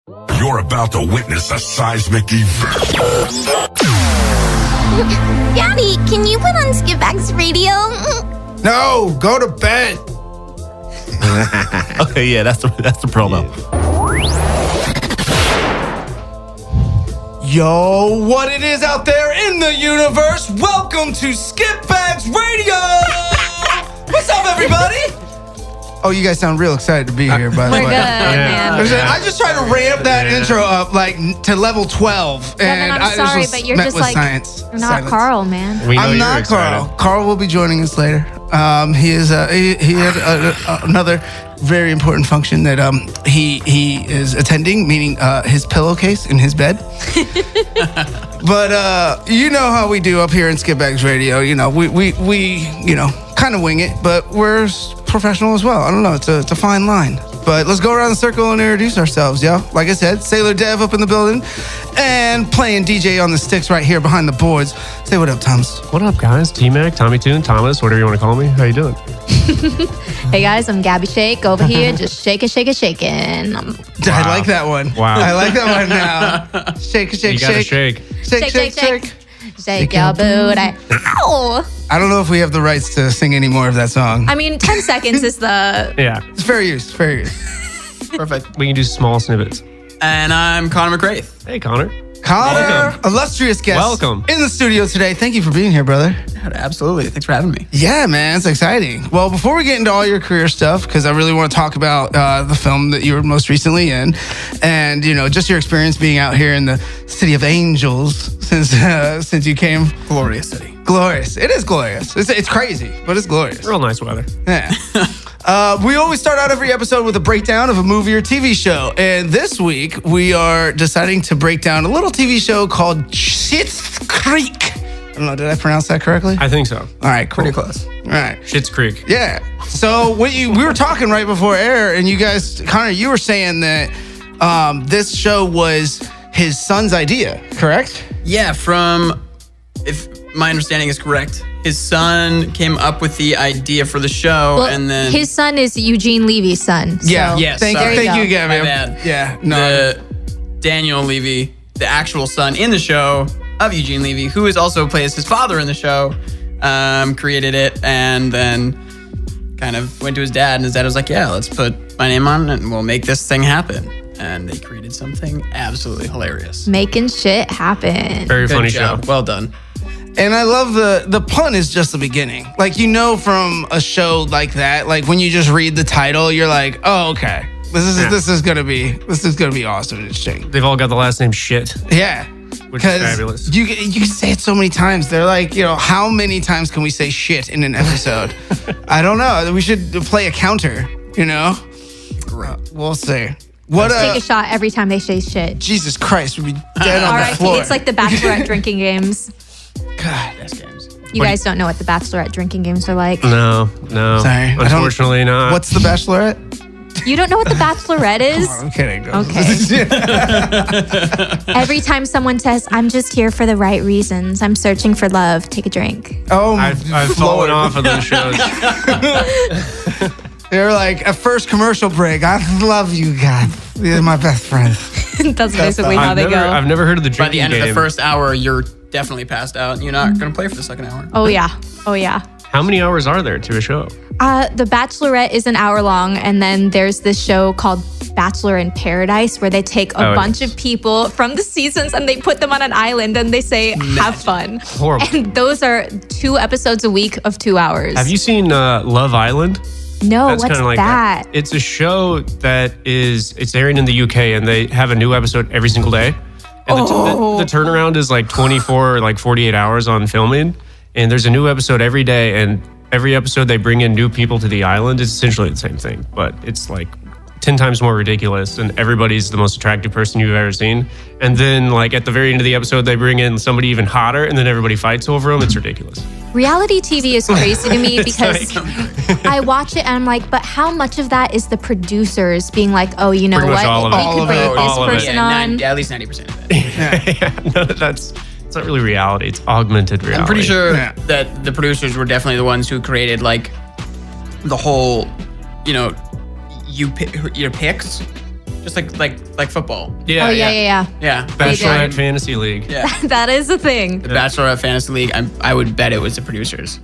You're about to witness a seismic event. Daddy, can you put on Skitbags radio? No, go to bed. Okay, yeah, that's the promo. Yo, what it is out there in the universe? Welcome to Skitbags Radio. What's up, everybody? Oh, you guys sound real excited to be here, by the way. We're good, man. I just tried to ramp that intro up like to level 12. Devin, I'm sorry, but you're just like, you're not Carl, man. I'm not Carl. Carl will be joining us later. He had another very important function that he is attending, meaning his pillowcase in his bed. But you know how we do up here in Skitbags Radio. You know, we kind of wing it, but we're professional as well. I don't know. It's a fine line. But let's go around the circle and introduce ourselves, yo. Like I said, Sailor Dev up in the building and playing DJ on the sticks right here behind the boards. Say what up, Thomas. What up, guys? T-Mac, Tommy Toon, Thomas, whatever you want to call me. How you doing? Hey, guys, I'm Gabby Shake over here, just shaking. Wow. I like that one. Wow. I like that one now. Shake. You gotta shake. Shake your booty. Ow! I don't know if we have the rights to sing any more of that song. I mean, 10 seconds is the... Yeah. It's fair use. Perfect. We can do small snippets. And I'm Connor McRaith. Hey, Connor. Connor, illustrious guest. Welcome. In the studio today. Thank you for being here, brother. Absolutely. Thanks for having me. Yeah, man. It's exciting. Well, before we get into all your career stuff, because I really want to talk about the film that you were most recently in and, you know, just your experience being out here in the City of Angels since you came. Glorious city. Glorious. It is glorious. It's crazy, but it's glorious. Real nice weather. Yeah. We always start out every episode with a breakdown of a movie or TV show. And this week, we are deciding to break down a little TV show called Schitt's Creek. I don't know, did I pronounce that correctly? I think so. All right, cool. Pretty close. All right. Schitt's Creek. Yeah. So we were talking right before air, and you guys, Connor, you were saying that this show was his son's idea, correct? Yeah, if my understanding is correct, his son came up with the idea for the show, Well, and then his son is Eugene Levy's son. So Yeah. Yes, Thank sorry. you, Gabby. My bad. Yeah. No. Daniel Levy, the actual son in the show of Eugene Levy, who is also plays his father in the show, created it, and then kind of went to his dad, and his dad was like, yeah, let's put my name on it and we'll make this thing happen. And they created something absolutely hilarious. making shit happen. Very Good funny job. show. Well done. And I love the pun is just the beginning. Like, you know, from a show like that, like when you just read the title, you're like, oh, okay. This is gonna be awesome and interesting. They've all got the last name Shit, Yeah. which is fabulous. You can say it so many times. They're like, you know, how many times can we say shit in an episode? I don't know. We should play a counter, you know? Great. We'll see. What Take a shot every time they say shit. Jesus Christ, we'd be dead on the R.I.P. floor. It's like the Bachelorette drinking games. God. Best games. You guys don't know what the Bachelorette drinking games are like. No. Sorry. Unfortunately not. What's the Bachelorette? You don't know what the Bachelorette is? I'm kidding. Okay. Every time someone says, I'm just here for the right reasons, I'm searching for love, take a drink. Oh, I've fallen off of those shows. They're like, at first commercial break, I love you guys. You're my best friends. That's basically how they go. I've never heard of the By drinking the end game. of the first hour, you're definitely passed out. You're not going to play for the second hour. Oh, yeah. How many hours are there to a show? The Bachelorette is an hour long, and then there's this show called Bachelor in Paradise where they take a bunch of people from the seasons and they put them on an island and they say, have fun. Horrible. And those are 2 episodes a week of 2 hours. Have you seen Love Island? No, That's what's kinda like that? It's a show that it's airing in the UK, and they have a new episode every single day. And the turnaround is like 24 or like 48 hours on filming. And there's a new episode every day, and every episode they bring in new people to the island. It's essentially the same thing, but it's like 10 times more ridiculous, and everybody's the most attractive person you've ever seen. And then like at the very end of the episode, they bring in somebody even hotter, and then everybody fights over them. It's ridiculous. Reality TV is crazy to me It's because I watch it and I'm like, but how much of that is the producers being like, oh, you know Pretty much what? all of We it. could bring All of it. this person on. Yeah, at least 90% of it. Yeah, no, it's not really reality. It's augmented reality. I'm pretty sure Yeah. that the producers were definitely the ones who created like the whole, you know, your picks just like football. Yeah. Oh yeah. Yeah. Bachelorette Fantasy League. Yeah. That is a thing. The Bachelorette Fantasy League. I would bet it was the producers.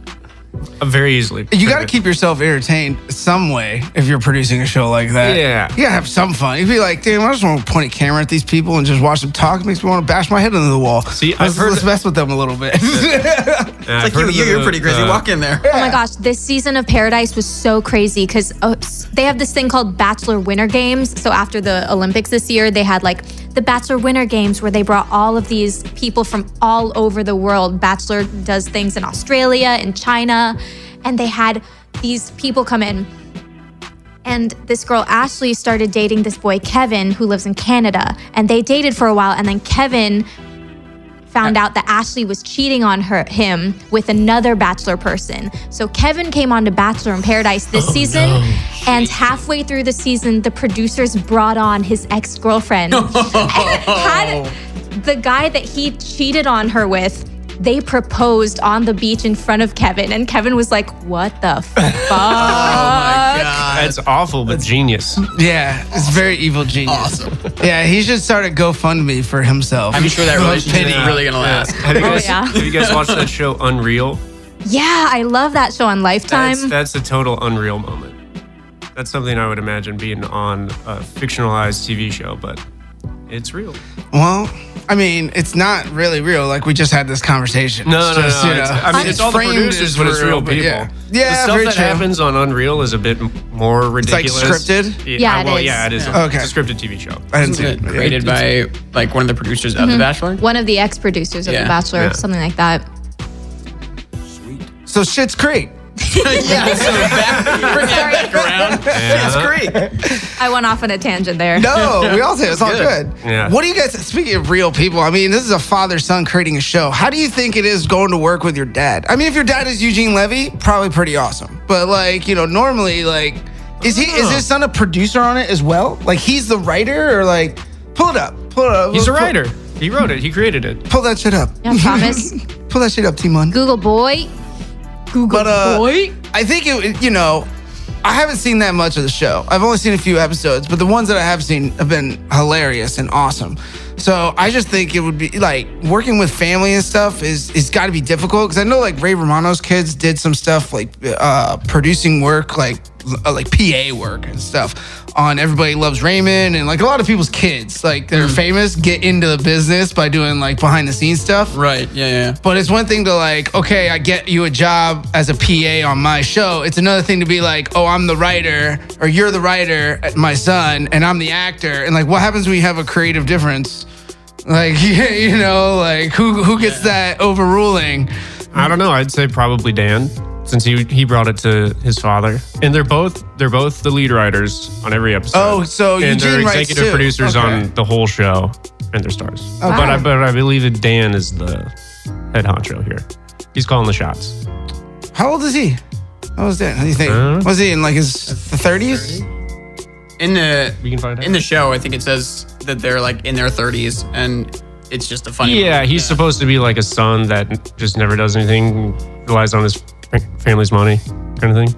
Very easily. You got to keep yourself entertained some way if you're producing a show like that. Yeah. You got to have some fun. You'd be like, damn, I just want to point a camera at these people and just watch them talk. It makes me want to bash my head into the wall. See, let's mess with them a little bit. It's like you're pretty crazy. Walk in there. Oh my gosh, this season of Paradise was so crazy because they have this thing called Bachelor Winter Games. So after the Olympics this year, they had like the Bachelor Winter Games where they brought all of these people from all over the world. Bachelor does things in Australia and China, and they had these people come in. And this girl, Ashley, started dating this boy, Kevin, who lives in Canada. And they dated for a while, and then Kevin found out that Ashley was cheating on him with another Bachelor person. So Kevin came on to Bachelor in Paradise this season, and halfway through the season, the producers brought on his ex-girlfriend. And had the guy that he cheated on her with, they proposed on the beach in front of Kevin, and Kevin was like, what the fuck? Oh my God. That's awful, but genius. Yeah, it's very evil genius. Awesome. Yeah, he should start a GoFundMe for himself. I'm sure that relationship is really going to last. Have you guys watched that show Unreal? Yeah, I love that show on Lifetime. That's a total unreal moment. That's something I would imagine being on a fictionalized TV show, but it's real. Well, I mean, it's not really real. Like, we just had this conversation. No. It's all the framed producers, as but it's real but people. Yeah, The stuff very that true. happens on Unreal is a bit more ridiculous. It's like scripted? Yeah, it well, is. yeah, it is. Yeah. Okay. It's a scripted TV show. I didn't see Isn't it. it created by like one of the producers of The Bachelor? One of the ex-producers of Yeah. The Bachelor, Yeah. something like that. So Schitt's Creek. Yeah, so bring that back around. It's great. I went off on a tangent there. No, we all did. It's all good. Yeah. What do you guys, speaking of real people, I mean, this is a father-son creating a show. How do you think it is going to work with your dad? I mean, if your dad is Eugene Levy, probably pretty awesome. But like, normally, like, is his son a producer on it as well? Like, he's the writer, or like, pull it up. He's a writer. He wrote it. He created it. Pull that shit up. Yeah, Thomas. Pull that shit up, Timon. Google boy. Google boy. I think I haven't seen that much of the show. I've only seen a few episodes, but the ones that I have seen have been hilarious and awesome. So I just think it would be like working with family and stuff is got to be difficult, because I know like Ray Romano's kids did some stuff like producing work, like PA work and stuff on Everybody Loves Raymond, and like a lot of people's kids like that are famous get into the business by doing like behind the scenes stuff. Right, yeah. But it's one thing to like, okay, I get you a job as a PA on my show. It's another thing to be like, oh, I'm the writer, or you're the writer, my son, and I'm the actor. And like, what happens when you have a creative difference? Like, like who gets that overruling? I don't know. I'd say probably Dan, since he brought it to his father, and they're both the lead writers on every episode. Oh, so and Eugene they're writes executive too. producers Okay. on the whole show, and they're stars. Okay. But I believe that Dan is the head honcho here. He's calling the shots. How old is he? How old is that? How do you think? Was he in like his 30s? We can find out. In the show, I think it says that they're like in their 30s, and it's just a funny. Yeah, moment. he's supposed to be like a son that just never does anything, relies on his family's money, kind of thing.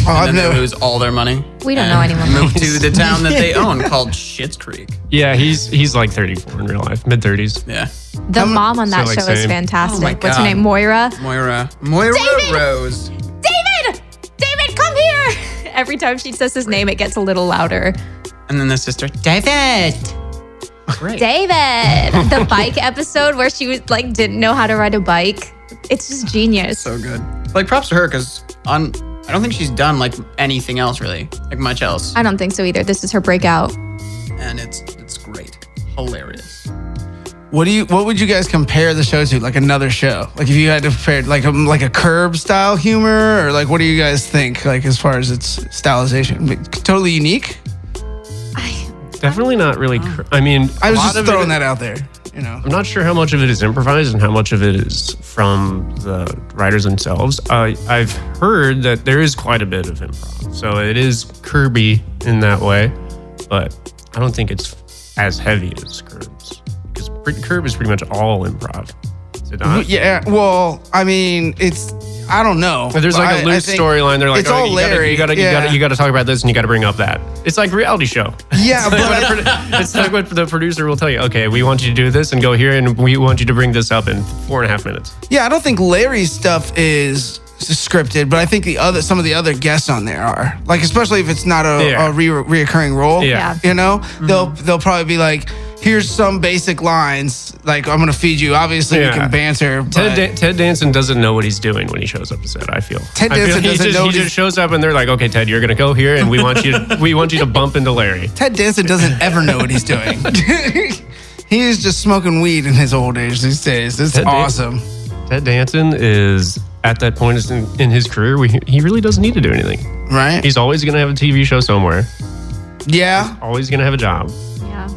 Oh, I've And then they never. lose all their money. We don't know and anyone. Move to the town that they own called Schitt's Creek. Yeah, he's like 34 in real life, mid-30s. Yeah. The mom on that So, like, show is same. fantastic. Oh my What's her God. name? Moira. Moira David! Rose. David, come here. Every time she says his name, it gets a little louder. And then the sister, David. Great. David. The bike episode where she was like didn't know how to ride a bike. It's just genius. So good. Like, props to her, because I don't think she's done like anything else really, like much else. I don't think so either. This is her breakout. And it's great. Hilarious. What would you guys compare the show to? Like another show? Like if you had to compare it, like a Curb style humor, or like what do you guys think? Like as far as its stylization, totally unique. Definitely not really. I mean, I was a lot just of throwing it, that out there. I'm not sure how much of it is improvised and how much of it is from the writers themselves. I've heard that there is quite a bit of improv, so it is Kirby in that way, but I don't think it's as heavy as Curb's, because Curb is pretty much all improv. Is it not? Yeah. Well, I mean, it's. I don't know. But there's like a loose storyline. They're like, it's all Larry. You gotta talk about this and you gotta bring up that. It's like a reality show. Yeah, it's like what the producer will tell you. Okay, we want you to do this and go here, and we want you to bring this up in 4.5 minutes. Yeah, I don't think Larry's stuff is scripted, but I think some of the other guests on there are, like, especially if it's not a reoccurring role. Yeah. You know, they'll probably be like, here's some basic lines. Like, I'm gonna feed you. Obviously, we can banter. But Ted Danson doesn't know what he's doing when he shows up to set. I feel Ted Danson doesn't know. He just shows up and they're like, okay, Ted, you're gonna go here, and we want you to bump into Larry. Ted Danson doesn't ever know what he's doing. He is just smoking weed in his old age these days. It's awesome. Ted Danson is at that point in his career where he really doesn't need to do anything. Right? He's always gonna have a TV show somewhere. Yeah. He's always gonna have a job. Yeah.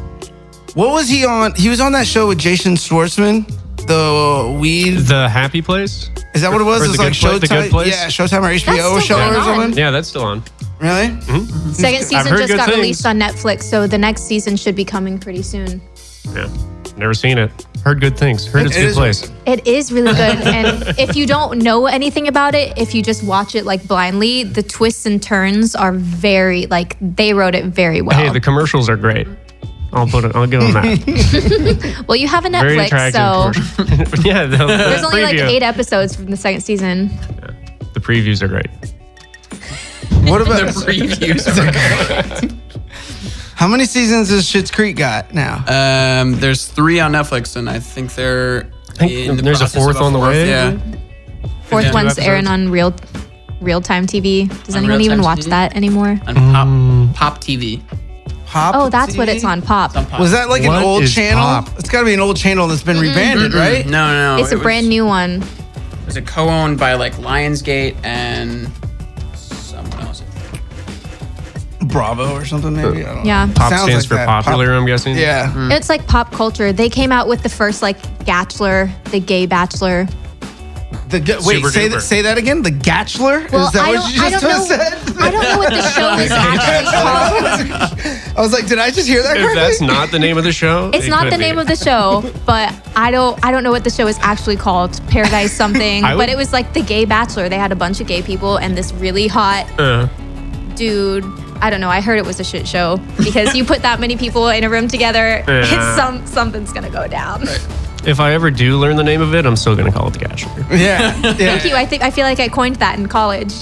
What was he on? He was on that show with Jason Schwartzman, the weed. The Happy Place? Is that what it was? It's like The Good Place? Yeah, Showtime or HBO That's still show or going on. something. Yeah, that's still on. Really? Mm-hmm. Second season heard just good got things. released on Netflix, so the next season should be coming pretty soon. Yeah. Never seen it. Heard good things. Heard it's a good place. It is really good. And if you don't know anything about it, if you just watch it like blindly, the twists and turns are very, like, they wrote it very well. Hey, the commercials are great. I'll give them that. Well, you have a Very Netflix, attractive so commercial. Yeah, there's only like 8 episodes from the second season. The previews are great. What about The previews. how many seasons does Schitt's Creek got now? There's 3 on Netflix, and I think they're. There's a 4th on the way. Yeah. Fourth Yeah. one's 2 airing on real-time TV. Does anyone even real-time watch TV? that anymore? On Pop TV. Pop. Oh, that's what TV? it's on, Pop. It's on Pop. Was that like What an old is channel? Pop? It's got to be an old channel that's been rebranded, right? No. It's a brand new one. It was co-owned by like Lionsgate and someone else. Bravo or something, maybe. I don't know. Yeah. Pop Sounds stands like for that. popular, I'm guessing. Yeah. It's like pop culture. They came out with the first like Bachelor, the gay Bachelor. Wait, Super duper. say that again. The Gatchler? Well, Is that I what you don't just know. said? I don't know what the show is actually called. I was like, did I just hear that If correctly? that's not the name of the show, It's it not could the be. name of the show, but I don't know what the show is actually called. Paradise something. I would- But it was like the gay Bachelor. They had a bunch of gay people and this really hot dude. I don't know. I heard it was a shit show because you put that many people in a room together, it's something's gonna go down. If I ever do learn the name of it, I'm still going to call it the Gatchler. Yeah. Thank you. I feel like I coined that in college.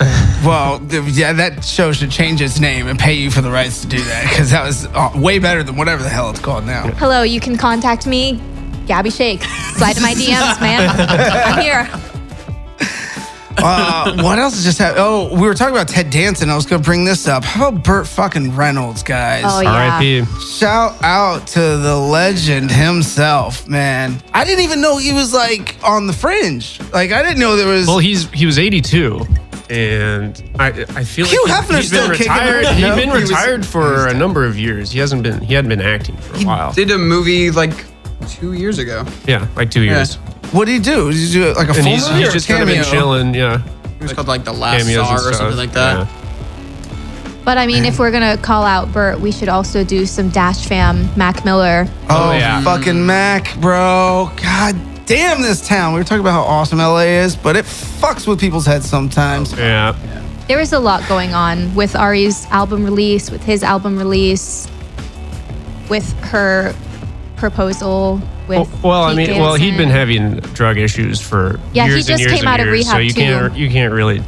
Well, yeah, that show should change its name and pay you for the rights to do that because that was way better than whatever the hell it's called now. Hello, you can contact me, Gabby Shake. Slide to my DMs, man. I'm here. What else just happened? Oh, we were talking about Ted Danson. I was going to bring this up. How about Burt fucking Reynolds, guys? Oh, yeah. R.I.P. Shout out to the legend himself, man. I didn't even know he was like on the fringe. Like, I didn't know there was. Well, he was 82, and I feel like Hugh Hefner's he's been still kicking retired. it. He's No, been he was- retired for a number of years. He hadn't been acting for a while. Did a movie like 2 years ago. Yeah, like 2 years. What did he do? Did he do like a full And he's movie or a just kind of been cameo? chilling. Yeah, It was called like The Last cameos Czar and or stuff. something like that. Yeah. But I mean, if we're gonna call out Bert, we should also do some Dash Fam, Mac Miller. Oh, yeah. fucking Mac, bro. God damn this town. We were talking about how awesome LA is, but it fucks with people's heads sometimes. Yeah. There was a lot going on with Ari's album release, with his album release, with her proposal. With Well, I Pete mean, well, he'd been Davidson. having drug issues for Yeah, he years and just years came and out of years, so rehab, you can't really.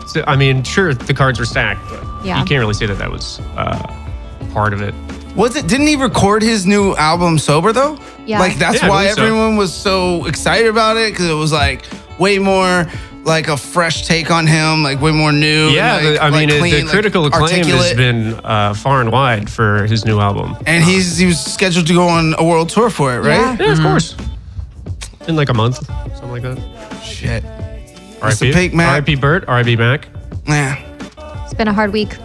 So, I mean, sure, the cards were stacked, but Yeah. you can't really say that was part of it. Didn't he record his new album sober though? Yeah. Like that's Yeah, I why believe so. everyone was so excited about it because it was like way more like a fresh take on him, like way more new. Yeah, and, like, the clean, like, critical acclaim has articulate. been far and wide for his new album. And he was scheduled to go on a world tour for it, right? Yeah, of course. In like a month, something like that. Shit. R.I.P. Peak, Mac. R.I.P. Bert. R.I.P. Mac. Yeah. It's been a hard week.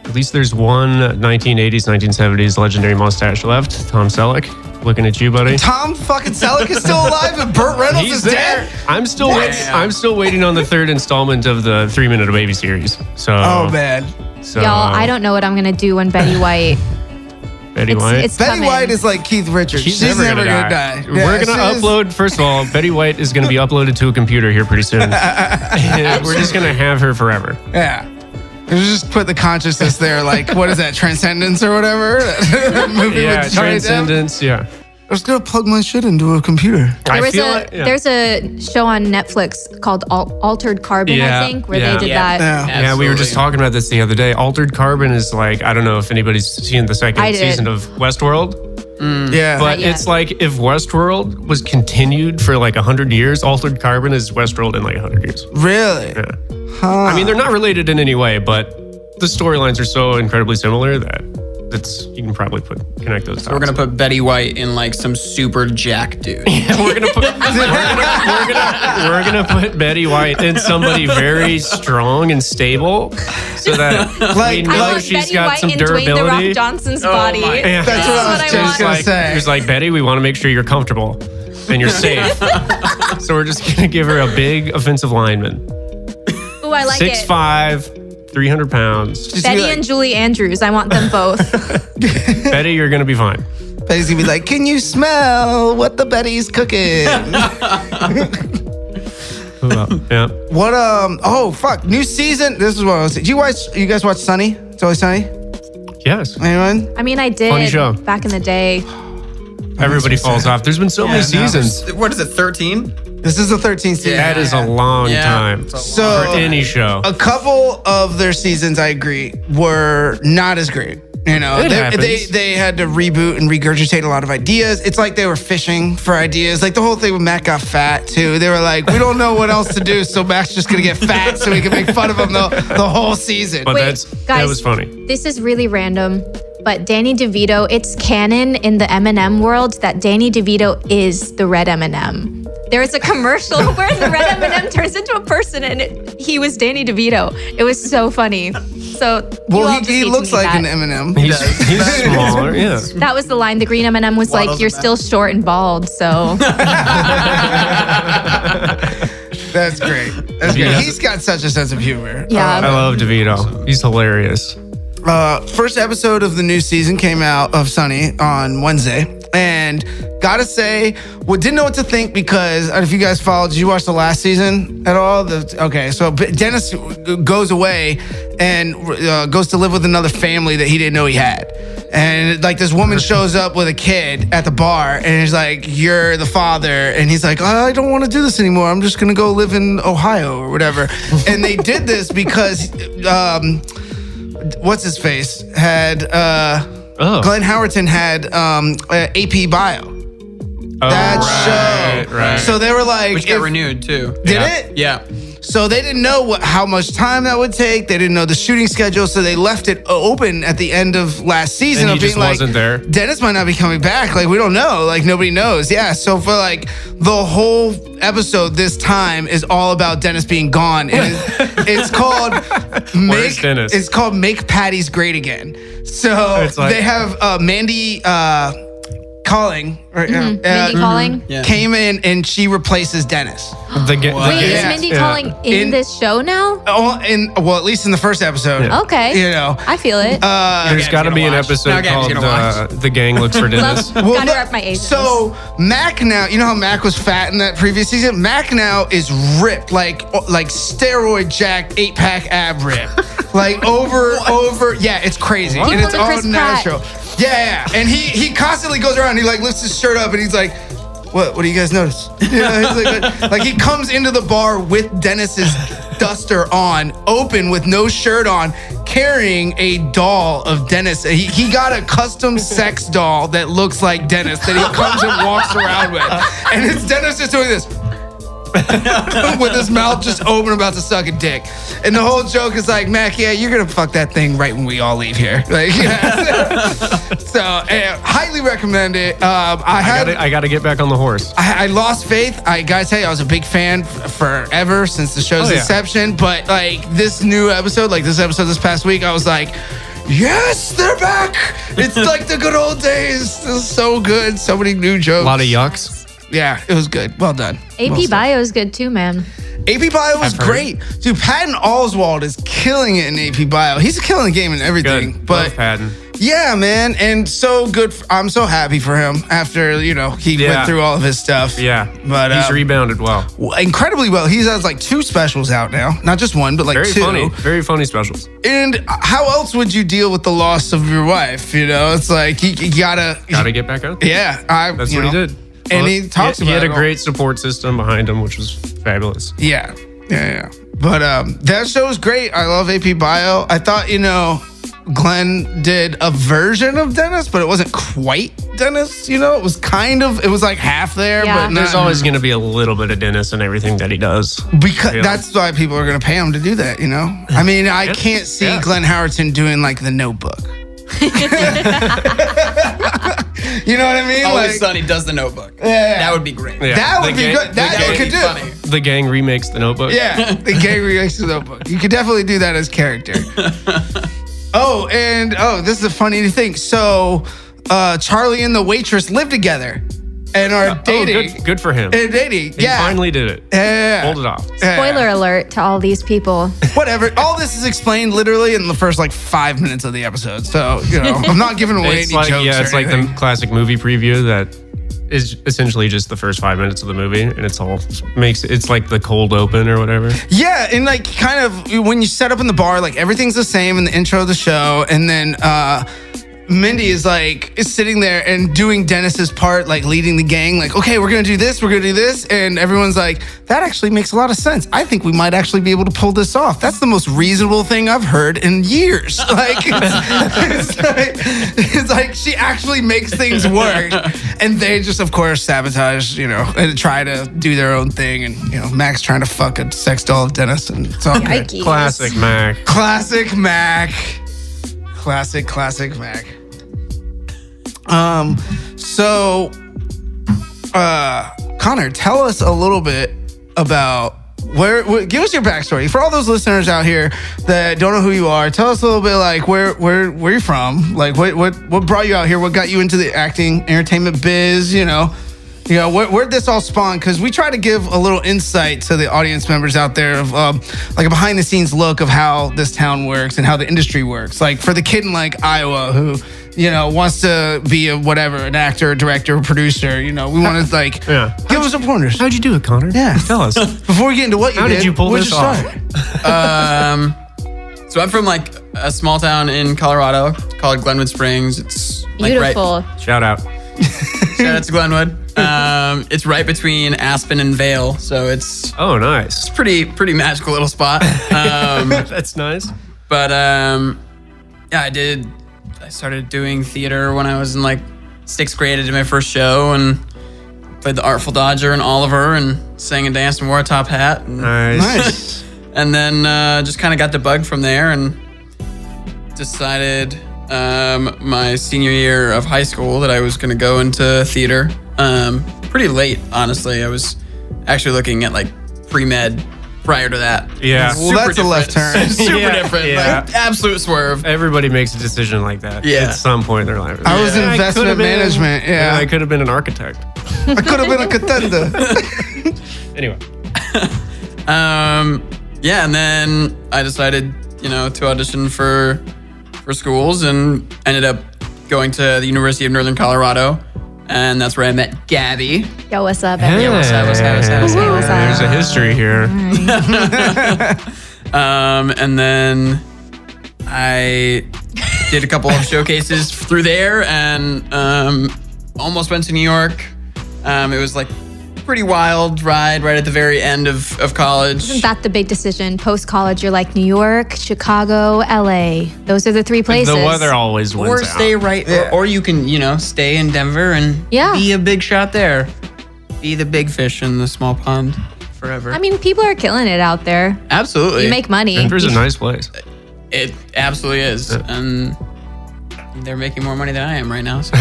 At least there's one 1980s, 1970s legendary mustache left. Tom Selleck. Looking at you, buddy. Tom fucking Selleck is still alive and Burt Reynolds He's is there. dead. I'm still waiting. I'm still waiting on the third installment of the 3 Minute a Baby series. So, Oh man. so Y'all, I don't know what I'm gonna do when Betty White Betty White. It's Betty coming. White is like Keith Richards. She's She's never never gonna die. We're gonna upload. First of all, Betty White is gonna be uploaded to a computer here pretty soon. And we're just gonna have her forever. Yeah. You just put the consciousness there, like, what is that, Transcendence or whatever? Movie Yeah, with Johnny Depp. Transcendence. Yeah. I was gonna plug my shit into a computer. There's a show on Netflix called Altered Carbon, Yeah, I think, where yeah. they did Yeah. that. Yeah. Yeah, we were just talking about this the other day. Altered Carbon is like, I don't know if anybody's seen the second I did. season of Westworld, Yeah. but Not yet. it's like if Westworld was continued for like 100 years, Altered Carbon is Westworld in like 100 years. Really? Yeah. I mean, they're not related in any way, but the storylines are so incredibly similar that you can probably connect those dots. We're gonna put Betty White in like some super jack dude. we're gonna put Betty White in somebody very strong and stable, so that we know I want she's Betty got White some in Dwayne The durability. Rock Johnson's Oh body. my- Yeah. That's what I was That's what I just want. gonna Like, say. He's like, Betty, we want to make sure you're comfortable and you're safe. So we're just gonna give her a big offensive lineman, Ooh, I like it. 6'5", 300 pounds. Just Betty be like, and Julie Andrews. I want them both. Betty, you're gonna be fine. Betty's gonna be like, can you smell what the Betty's cooking? Yeah. What, oh, fuck. New season. This is what I was saying. You guys watch Sunny? It's Always Sunny? Yes. Anyone? I mean, I Funny did show. back in the day. Everybody falls off. There's been so many seasons. What is it, 13? This is the 13th season. Yeah. That is a long Yeah. time It's a So- for any show. A couple of their seasons, I agree, were not as great. You know, It happens. they had to reboot and regurgitate a lot of ideas. It's like they were fishing for ideas. Like the whole thing with Mac got fat too. They were like, we don't know what else to do, so Mac's just gonna get fat so we can make fun of him the whole season. But Wait, that guys. was funny. This is really random, but Danny DeVito, it's canon in the M&M world that Danny DeVito is the red M&M. There is a commercial where the red M&M turns into a person and he was Danny DeVito. It was so funny. So you all Well, just he need to looks meet like that. an M&M. He's smaller, yeah. That was the line. The green M&M was like, Waddles you're him still short and bald, so. That's great. That's great. Yeah. He's got such a sense of humor. Yeah. I love DeVito. He's hilarious. First episode of the new season came out of Sunny on Wednesday, and gotta say, didn't know what to think because if you guys followed, did you watch the last season at all? Okay, so Dennis goes away and goes to live with another family that he didn't know he had. And like this woman shows up with a kid at the bar and he's like, you're the father. And he's like, I don't want to do this anymore. I'm just going to go live in Ohio or whatever. And they did this because, what's his face had, Glenn Howerton had AP Bio. That show. Right. So they were like, Which got renewed too. did Yeah. it? Yeah. So they didn't know how much time that would take. They didn't know the shooting schedule, so they left it open at the end of last season. And he of being just like, wasn't there. Dennis might not be coming back. Like we don't know. Like nobody knows. Yeah. So for like the whole episode, this time is all about Dennis being gone. And it's called Where's Dennis? It's called Make Patty's Great Again. So It's like- they have Mandy Calling. Mindy Calling. Yeah. Came in and she replaces Dennis. Wait, is Yeah. Mindy Yeah. Calling in this show now? Oh, at least in the first episode. Yeah. Okay. You know. I feel it. There's got to be an watch. Now episode Gabby's called gonna watch. The Gang Looks for Dennis. Love, gotta rep my Asians. So Mac now, you know how Mac was fat in that previous season? Mac now is ripped, like steroid jacked 8-pack ab rip. Like over. Yeah, it's crazy. He And it's pulled a all Chris Pratt. natural. Yeah. And he constantly goes around, he like lifts his shirt up and he's like, what do you guys notice? You know, he's like he comes into the bar with Dennis's duster on, open with no shirt on, carrying a doll of Dennis. He got a custom sex doll that looks like Dennis that he comes and walks around with. And it's Dennis just doing this. With his mouth just open, about to suck a dick. And the whole joke is like, Mac, yeah, you're gonna fuck that thing right when we all leave here. Like, yeah. So, highly recommend it. I got to get back on the horse. I lost faith. I gotta tell you, I was a big fan forever since the show's Oh, yeah. inception. But like this new episode, like this episode this past week, I was like, yes, they're back. It's like the good old days. This is so good. So many new jokes. A lot of yucks. Yeah, it was good. Well done. AP Bio is good too, man. AP Bio was I've heard. great. Dude, Patton Oswalt is killing it in AP Bio. He's killing the game in everything. Good. But Love Patton. Yeah, man, and so good. I'm so happy for him after he went through all of his stuff. Yeah, but he's rebounded well, incredibly well. He has like 2 specials out now, not just one, but like very 2. Very funny specials. And how else would you deal with the loss of your wife? It's like you gotta get back out. Yeah, that's what he did. And he talks about. He had a great support system behind him, which was fabulous. Yeah. But that show was great. I love AP Bio. I thought Glenn did a version of Dennis, but it wasn't quite Dennis. It was it was like half there. Yeah. But there's always going to be a little bit of Dennis in everything that he does. Because that's why people are going to pay him to do that. I mean, I can't see Glenn Howerton doing like The Notebook. You know what I mean? Always Sunny does The Notebook. Yeah. That would be great. Yeah. That would be good. That they could do. Funny. The gang remakes The Notebook. Yeah, the gang remakes The Notebook. You could definitely do that as character. This is a funny thing. So, Charlie and the waitress live together and are dating. Good for him. And dating. He finally did it. Yeah. Hold it off. Spoiler alert to all these people. Whatever. All this is explained literally in the first 5 minutes of the episode. So, I'm not giving away any jokes. Yeah, it's or like anything. the classic movie preview that is essentially just the first 5 minutes of the movie, and it's like the cold open or whatever. Yeah, and kind of when you set up in the bar, everything's the same in the intro of the show, and then Mindy is sitting there and doing Dennis's part, leading the gang, okay, we're gonna do this, and everyone's like, that actually makes a lot of sense. I think we might actually be able to pull this off. That's the most reasonable thing I've heard in years. It's like she actually makes things work, and they just, of course, sabotage, and try to do their own thing, and Mac's trying to fuck a sex doll of Dennis, and it's all good. Classic Mac. Classic Mac. Connor, tell us a little bit about give us your backstory. For all those listeners out here that don't know who you are, tell us a little bit where you're from, what brought you out here, what got you into the acting, entertainment biz, where'd this all spawn? Because we try to give a little insight to the audience members out there of a behind the scenes look of how this town works and how the industry works. For the kid in Iowa who wants to be an actor, director, producer. We want to give us some pointers. How'd you do it, Connor? Yeah, tell us. Before we get into what you did, how did you pull this off? So I'm from a small town in Colorado called Glenwood Springs. It's Beautiful. Shout out. Shout out to Glenwood. It's right between Aspen and Vail, so it's nice. It's pretty magical little spot. That's nice. But I started doing theater when I was in 6th grade. I did my first show and played the Artful Dodger and Oliver and sang and danced and wore a top hat. And, Nice. And then just kind of got the bug from there and decided my senior year of high school that I was going to go into theater. Pretty late, honestly. I was actually looking at pre-med prior to that. Yeah. Well, that's a left turn. Super different. Yeah. Absolute swerve. Everybody makes a decision like that at some point in their life. I was investment management. Yeah, I could have been an architect. I could have been a contender. Anyway. And then I decided, to audition for schools and ended up going to the University of Northern Colorado. And that's where I met Gabby. Yo, what's up, Hey. everyone? What's up? There's a history here. And then I did a couple of showcases through there and almost went to New York. It was pretty wild ride right at the very end of college. Isn't that the big decision? Post-college, you're New York, Chicago, LA. Those are the 3 places. The weather always wins Or out. stay right, or you can, stay in Denver and be a big shot there. Be the big fish in the small pond forever. I mean, people are killing it out there. Absolutely. You make money. Denver's a nice place. It absolutely is. Yeah. And they're making more money than I am right now. So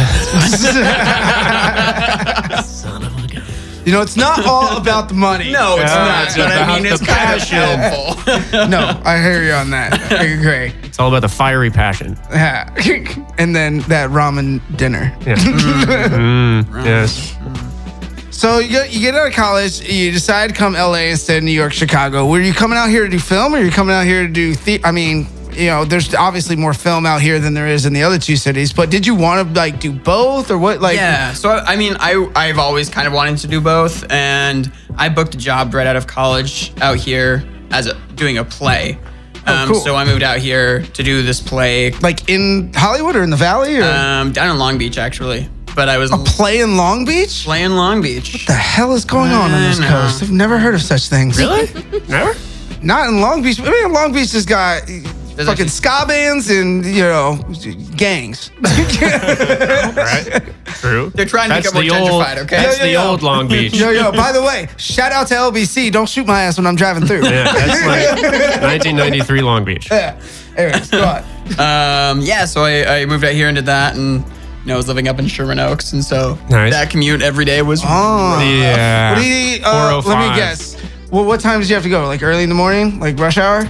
Son of a gun. It's not all about the money. no, it's not. it's But I about mean, the it's kind of passion. helpful. No, I hear you on that. I agree. It's all about the fiery passion. Yeah. And then that ramen dinner. Yeah. Yes. So you get out of college, you decide to come LA instead of New York, Chicago. Were you coming out here to do film or are you coming out here to do theater? I mean, there's obviously more film out here than there is in the other two cities. But did you want to like do both or what? Like, yeah. So I mean, I've always kind of wanted to do both, and I booked a job right out of college out here doing a play. Cool. So I moved out here to do this play. Like in Hollywood or in the Valley or Down in Long Beach, actually. But I was a play in Long Beach? playing in Long Beach. What the hell is going on this I know. coast? I've never heard of such things. Really? Never? Not in Long Beach. I mean, Long Beach has got fucking actually- ska bands and, gangs. Right. True. They're trying to That's become more the old, gentrified, okay? That's Yo, the yo, yo. old Long Beach. Yo, by the way, shout out to LBC. Don't shoot my ass when I'm driving through. Yeah, that's like 1993 Long Beach. Yeah. Anyways, go on. So I moved out here and did that, and I was living up in Sherman Oaks, and so Nice. that commute every day was Oh. Yeah. What do you, let 405. me guess. Well, what time did you have to go? Like early in the morning? Like rush hour?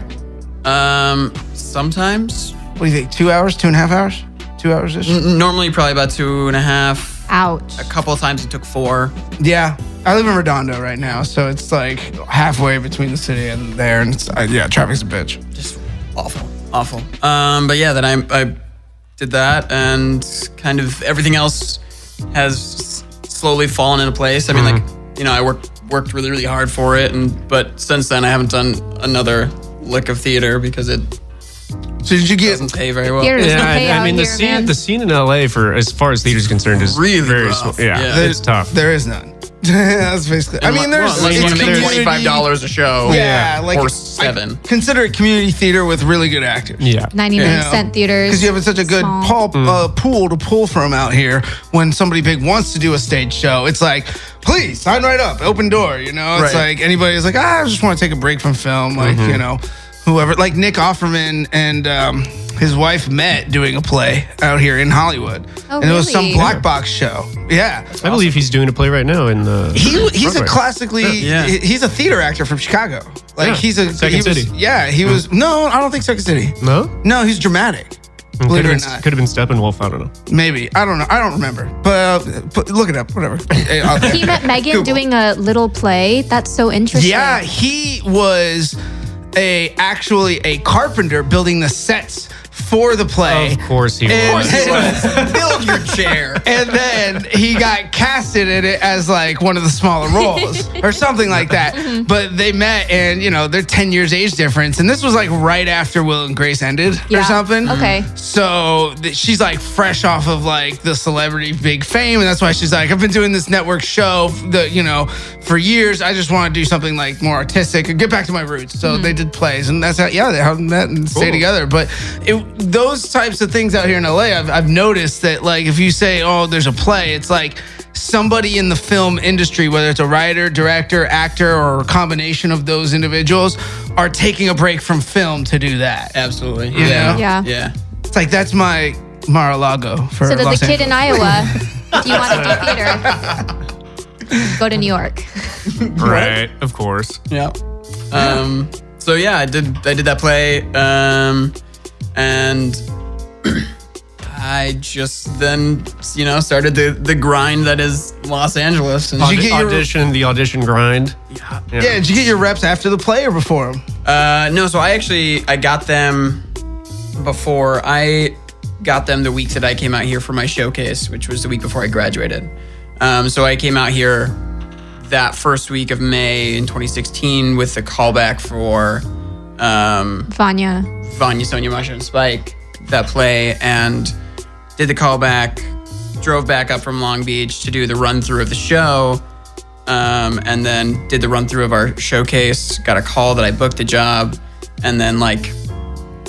sometimes. What do you think? 2 hours? 2.5 hours? 2 hours-ish? Normally probably about 2.5. Ouch. A couple of times it took 4. Yeah. I live in Redondo right now, so it's like halfway between the city and there, and it's, traffic's a bitch. Just awful. But yeah, then I did that, and kind of everything else has slowly fallen into place. I mean, I worked really, really hard for it, but since then I haven't done another lick of theater because it So did you get... doesn't pay very well. Theater doesn't pay I out mean, here, the scene in LA for as far as theater is concerned is Really very rough. small. Yeah, Yeah. it's tough. There is none. That's basically... I mean, there's... unless you want to make community- $25 a show. Yeah, like... Or 7. I consider it community theater with really good actors. Yeah. 99-cent theaters. Because you have such a good Small. pool to pull from out here when somebody big wants to do a stage show. It's like, please, sign right up, open door, It's Right. like anybody's like, I just want to take a break from film. Like, whoever. Like Nick Offerman and his wife met doing a play out here in Hollywood. Oh, and it was some really? black box show. Yeah. I believe he's doing a play right now in the. He's a Broadway. classically Yeah. he's a theater actor from Chicago. Like Yeah. he's a Second City. He was no, I don't think Second City. No, He's dramatic. could Believe it or have not. been Steppenwolf. I don't know. Maybe. I don't know. I don't remember. But look it up. Whatever. He met Megan Google. doing a little play. That's so interesting. Yeah, he was actually a carpenter building the sets for the play. Of course he And- was. Build your chair. And then he got casted in it as like one of the smaller roles or something like that. But they met and, they're 10 years age difference. And this was like right after Will and Grace ended or Yeah. something. Okay. So she's like fresh off of like the celebrity big fame. And that's why she's like, I've been doing this network show for years. I just want to do something like more artistic and get back to my roots. So they did plays and that's how, they met and stayed together. But those types of things out here in LA, I've noticed that like if you say, oh, there's a play, it's like somebody in the film industry, whether it's a writer, director, actor, or a combination of those individuals, are taking a break from film to do that. Absolutely. You know? Yeah. It's like that's my Mar-a-Lago for So Los the kid Angeles. in Iowa, do you want to do theater? Go to New York. Right, of course. Yeah. So yeah, I did that play, and I just then started the grind that is Los Angeles. And Did you get your- The audition grind. yeah. Yeah, did you get your reps after the play or before them? No, so I got them before. I got them the week that I came out here for my showcase, which was the week before I graduated. So I came out here that first week of May in 2016 with the callback for Vanya. Vanya, Sonia, Masha, and Spike, that play, and did the callback, drove back up from Long Beach to do the run through of the show, and then did the run through of our showcase, got a call that I booked a job, and then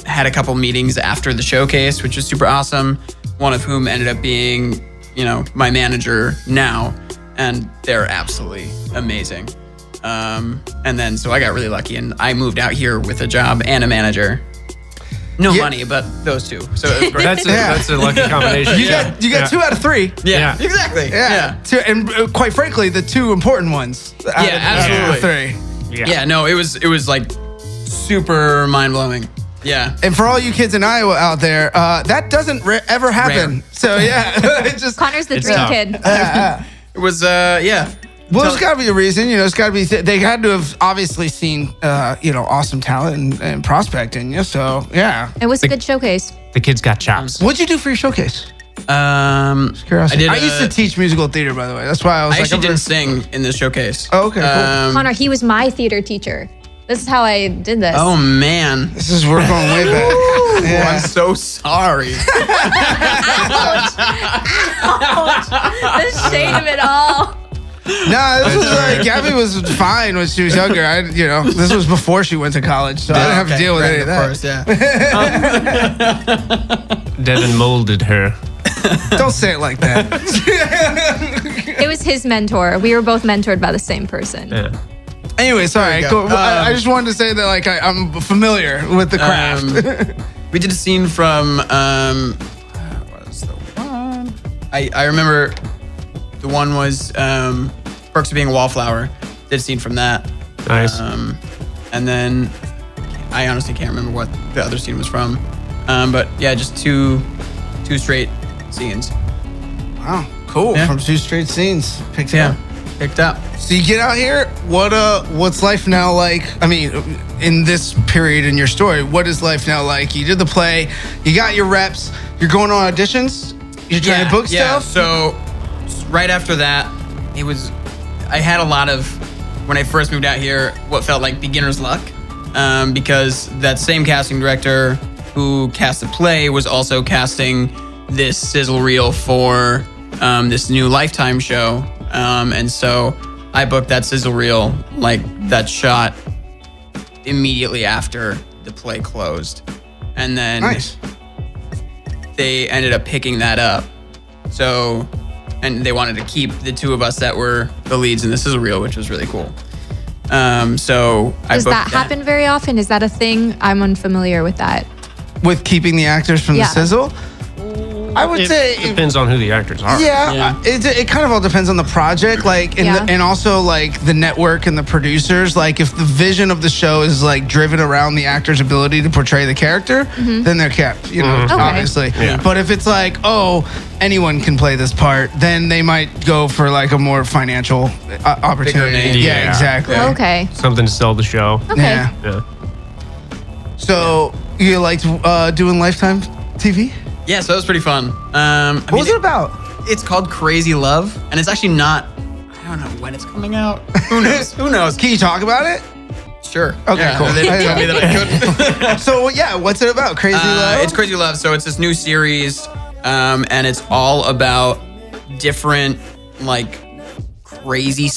had a couple meetings after the showcase, which was super awesome, one of whom ended up being, my manager now, and they're absolutely amazing. And then, so I got really lucky and I moved out here with a job and a manager. No money, but those two. So it was great. That's a lucky combination. You got 2 out of 3. yeah, Yeah. exactly. Yeah. Two, and quite frankly, the 2 important ones. Out of the absolutely. 3. Yeah, no, it was like super mind blowing. Yeah. And for all you kids in Iowa out there, that doesn't ever happen. Rare. So yeah, it just Connor's the It's dream tough. kid. It was, Well, there's got to be a reason. It's got to be. They had to have obviously seen, awesome talent and prospect in you. So yeah, It was a good showcase. The kid's got chops. what'd you do for your showcase? Just Curiosity. I I used to teach musical theater, by the way. That's why I was I like, actually didn't sing in this showcase. Oh, okay, cool. Connor, he was my theater teacher. This is how I did this. Oh man, We're going way back. I'm Yeah. so sorry. The shade of it all. No, this was like Gabby was fine when she was younger. This was before she went to college, so I didn't have to deal with any of that. Of course, yeah. Devin molded her. Don't say it like that. It was his mentor. We were both mentored by the same person. Yeah. Anyway, sorry. There we go. Cool. I just wanted to say that I'm familiar with the craft. We did a scene from what was the one? I remember the one was Perks of Being a Wallflower. Did a scene from that. Nice. And then I honestly can't remember what the other scene was from. But yeah, just two straight scenes. Wow, cool. Yeah. From 2 straight scenes. Picked Yeah, up. picked up. So you get out here. What's life now like? I mean, in this period in your story, what is life now like? You did the play. You got your reps. You're going on auditions. You're trying to book stuff. So right after that, I had a lot of, when I first moved out here, what felt like beginner's luck, because that same casting director who cast the play was also casting this sizzle reel for this new Lifetime show. And so I booked that sizzle reel, like that shot, immediately after the play closed. And then Nice. they ended up picking that up. So, and they wanted to keep the 2 of us that were the leads in the sizzle reel, which was really cool. So I Does booked that happen very often? Is that a thing? I'm unfamiliar with that. With keeping the actors from Yeah. the sizzle, I would say. It depends on who the actors are. Yeah, it kind of all depends on the project, like, and also like the network and the producers. Like, if the vision of the show is like driven around the actor's ability to portray the character, then they're kept, Okay. obviously. Yeah. But if it's like, oh, anyone can play this part, then they might go for like a more financial opportunity. name. Yeah, Yeah. exactly. Okay. Something to sell the show. Okay. Yeah. Yeah. So you liked doing Lifetime TV? Yeah, so it was pretty fun. What was it about? It's called Crazy Love, and it's actually not. I don't know when it's coming out. Who knows? Who knows? Can you talk about it? Sure. Okay, Yeah, cool. They didn't tell me that I could. So yeah, what's it about? Crazy Love? It's Crazy Love. So it's this new series, and it's all about different like crazy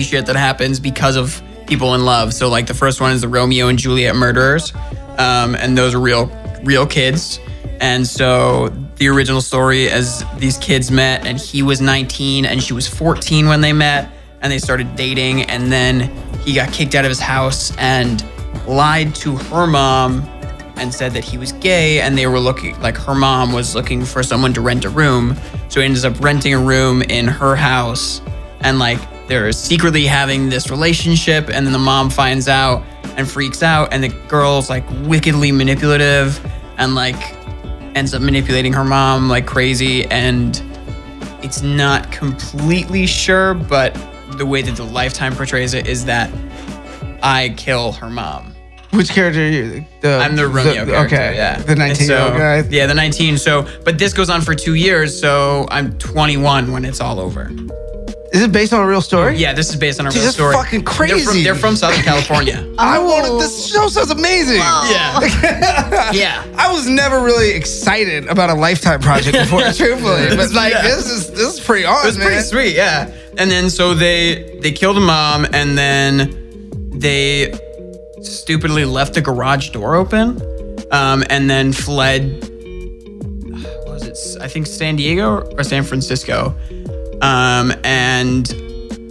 shit that happens because of people in love. So like the first one is the Romeo and Juliet murderers, and those are real kids. And so the original story, as these kids met, and he was 19 and she was 14 when they met, and they started dating, and then he got kicked out of his house and lied to her mom and said that he was gay, and they were looking, like her mom was looking for someone to rent a room. So he ends up renting a room in her house, and like they're secretly having this relationship, and then the mom finds out and freaks out, and the girl's like wickedly manipulative and like ends up manipulating her mom like crazy, and it's not completely sure, but the way that the Lifetime portrays it is that I kill her mom. Which character are you? I'm the Romeo character, okay, yeah. the 19-year-old guy. Yeah, the 19. So, but this goes on for 2 years, so I'm 21 when it's all over. Is it based on a real story? Yeah, this is based on a Dude, real that's story. fucking crazy. They're from Southern California. I wanted. This show sounds amazing. Yeah. Yeah. I was never really excited about a Lifetime project before, truthfully. But like, Yeah. this is pretty awesome. It was pretty sweet, yeah. And then so they killed a mom, and then they stupidly left the garage door open, and then fled. What was it? I think San Diego or San Francisco. And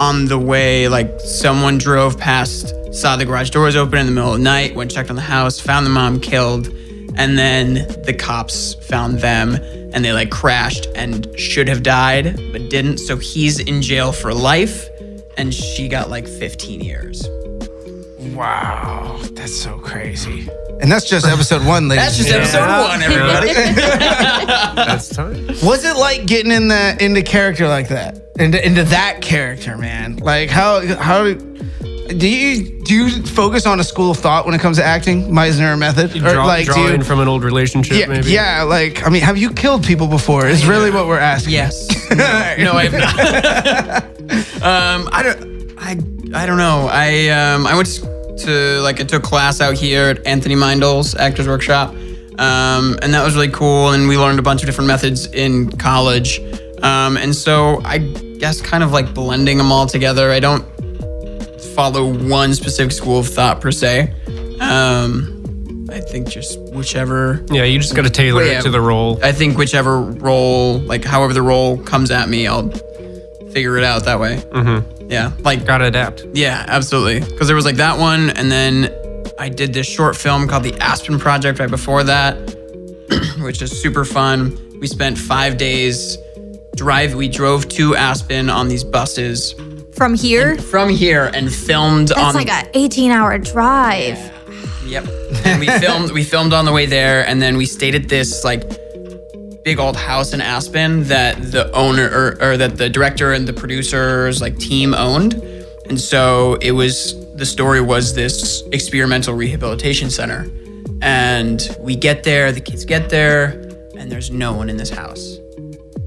on the way, like someone drove past, saw the garage doors open in the middle of the night, went checked on the house, found the mom killed, and then the cops found them, and they like crashed and should have died but didn't. So he's in jail for life, and she got like 15 years. Wow, that's so crazy. And that's just episode 1, ladies. That's just and episode 1, everybody. That's time. gentlemen. What's it like getting into character like that? Into that character, man? Like how do you focus on a school of thought when it comes to acting, Meisner method? Drawing from an old relationship, maybe? Yeah, like, I mean, have you killed people before is really what we're asking. Yes. No, I have not. I don't know. I went to I took class out here at Anthony Meindl's Actors Workshop, and that was really cool. And we learned a bunch of different methods in college, and so I guess kind of like blending them all together. I don't follow one specific school of thought per se. I think just whichever. Yeah, you just got to tailor it to the role. I think whichever role, like however the role comes at me, I'll figure it out that way. Mm-hmm. Yeah, like gotta adapt. Yeah, absolutely. Because there was like that one, and then I did this short film called the Aspirin Project right before that, which is super fun. We spent 5 days We drove to Aspen on these buses From here? from here and filmed That's like an 18-hour drive. Yep. And we filmed on the way there, and then we stayed at this like big old house in Aspen that the owner or that the director and the producers like team owned. And so the story was this experimental rehabilitation center. And we get there, the kids get there, and there's no one in this house.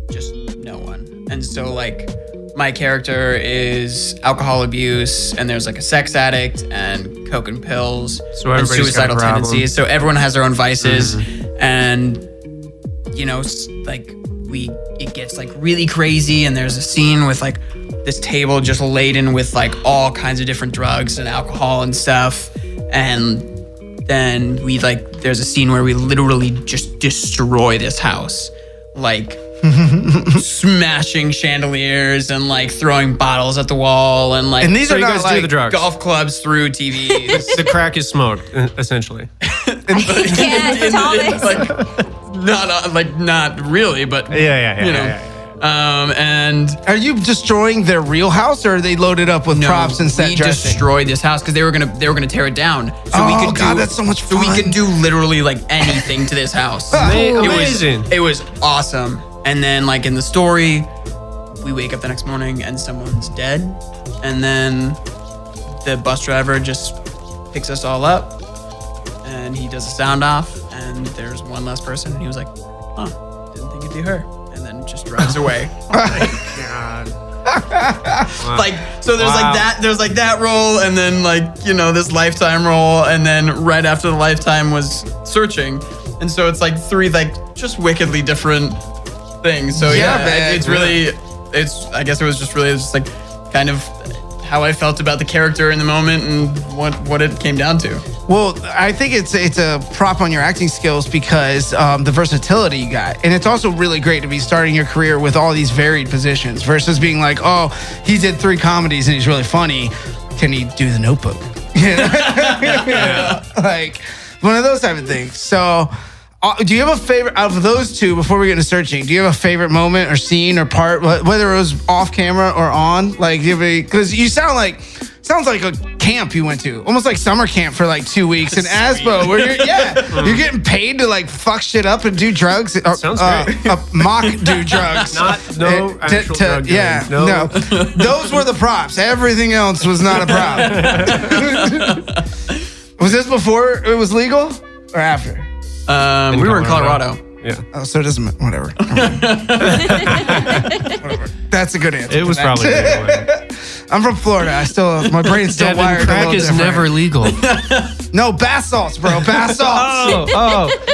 Just no one. And so like my character is alcohol abuse, and there's like a sex addict and coke and pills and suicidal tendencies. So everyone has their own vices. And you know, like it gets like really crazy, and there's a scene with like this table just laden with like all kinds of different drugs and alcohol and stuff. And then there's a scene where we literally just destroy this house, like smashing chandeliers and like throwing bottles at the wall and like. And these are you not guys like do the drugs. Golf clubs through TVs. The crack is smoked, essentially. I can't, Thomas. Not really, but Yeah. and Are you destroying their real house, or are they loaded up with props and set we dressing? destroyed this house because they were gonna tear it down. So we could that's so much fun. So we could do literally like anything to this house. Amazing. It was awesome. And then like in the story, we wake up the next morning and someone's dead, and then the bus driver just picks us all up, and he does a sound off, and there's one less person, and he was like, didn't think it'd be her, and then just drives away. God. Like, so there's like that role, and then like, you know, this Lifetime role, and then right after the Lifetime was Searching. And so it's like 3 like just wickedly different things. So man, I guess it was just really just like kind of how I felt about the character in the moment and what it came down to. Well, I think it's a prop on your acting skills because the versatility you got. And it's also really great to be starting your career with all these varied positions versus being like, oh, he did 3 comedies and he's really funny. Can he do The Notebook? Like one of those type of things. So do you have a favorite out of those 2 before we get into Searching? Do you have a favorite moment or scene or part, whether it was off camera or on? Like, because you sounds like a camp you went to, almost like summer camp for like 2 weeks in Aspo, where you're getting paid to like fuck shit up and do drugs. Sounds great. Mock do drugs. No actual drug doing. Yeah, no. Those were the props. Everything else was not a prop. Was this before it was legal or after? We were in Colorado. Yeah. Oh, so it doesn't matter. Whatever. Whatever. That's a good answer. It was probably legal. I'm from Florida. My brain's still wired. Crack is never legal. No, bath salts, bro. Bath salts.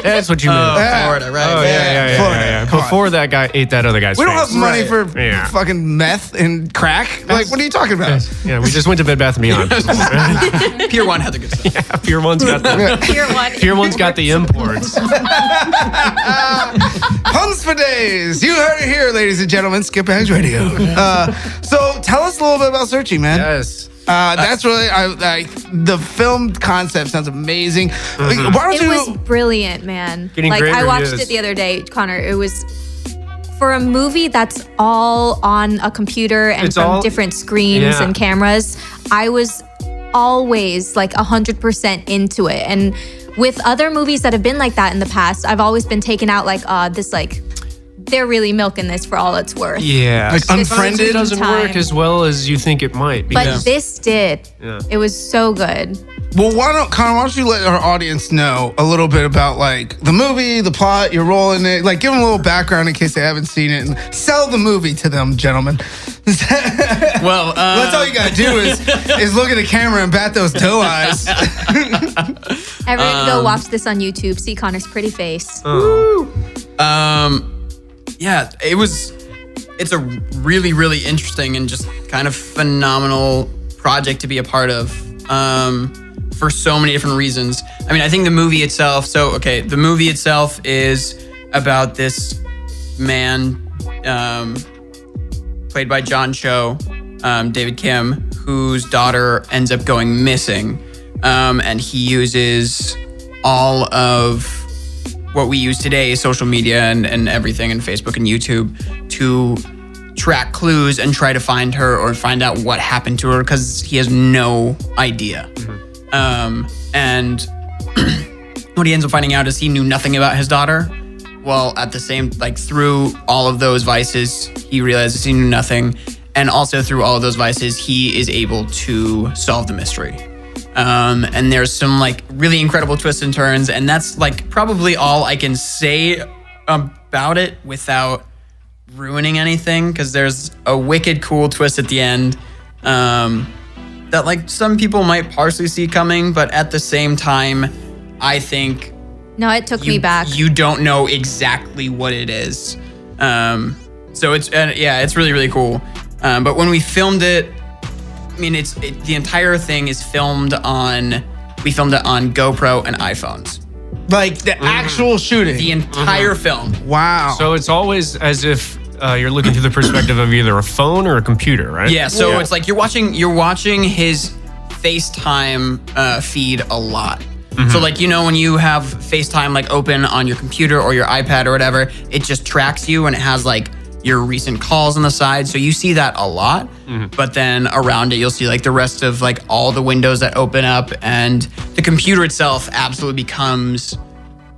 That's what you meant. Florida, right? Oh, yeah. Florida. Before that guy ate that other guy's We don't face. have money for Yeah. fucking meth and crack. Like, what are you talking about? Yeah, we just went to Bed Bath & Beyond. Pier 1 had the good stuff. Yeah, Pier 1's got the Pier 1. Pier 1's got the imports. Puns for days. You heard it here, ladies and gentlemen. Skitbags Radio. So tell us a little bit about Searching, man. Yes. That's really the film concept sounds amazing. Why don't It was brilliant, man. Getting Like great I watched reviews. it the other day, Connor. It was for a movie that's all on a computer and It's from all- different screens Yeah. and cameras. I was always like 100% into it. And with other movies that have been like that in the past, I've always been taken out like, this like, they're really milking this for all it's worth. Yeah. Like Unfriended It doesn't work as well as you think it might. But this did. Yeah. It was so good. Well, Connor, why don't you let our audience know a little bit about like the movie, the plot, your role in it, like give them a little background in case they haven't seen it, and sell the movie to them, gentlemen. Well, that's all you gotta do is look at the camera and bat those doe eyes. Everyone go watch this on YouTube. See Connor's pretty face. Yeah, it's a really, really interesting and just kind of phenomenal project to be a part of, for so many different reasons. I mean, I think the movie itself, the movie itself is about this man, played by John Cho, David Kim, whose daughter ends up going missing. And he uses all of what we use today, social media and everything, and Facebook and YouTube, to track clues and try to find her or find out what happened to her, because he has no idea. And what he ends up finding out is he knew nothing about his daughter. Well, at the same, like through all of those vices, he realizes he knew nothing. And also through all of those vices, he is able to solve the mystery. And there's some like really incredible twists and turns, and that's like probably all I can say about it without ruining anything, because there's a wicked cool twist at the end that like some people might partially see coming, but at the same time, I think No, it took me back. You don't know exactly what it is. So it's it's really, really cool. But when we filmed it, I mean, the entire thing is filmed on. We filmed it on GoPro and iPhones. Like the actual shooting. The entire film. Wow. So it's always as if you're looking through the perspective of either a phone or a computer, right? Yeah. So it's like you're watching his FaceTime feed a lot. So like, you know, when you have FaceTime like open on your computer or your iPad or whatever, it just tracks you and it has like your recent calls on the side. So you see that a lot, but then around it, you'll see like the rest of like all the windows that open up, and the computer itself absolutely becomes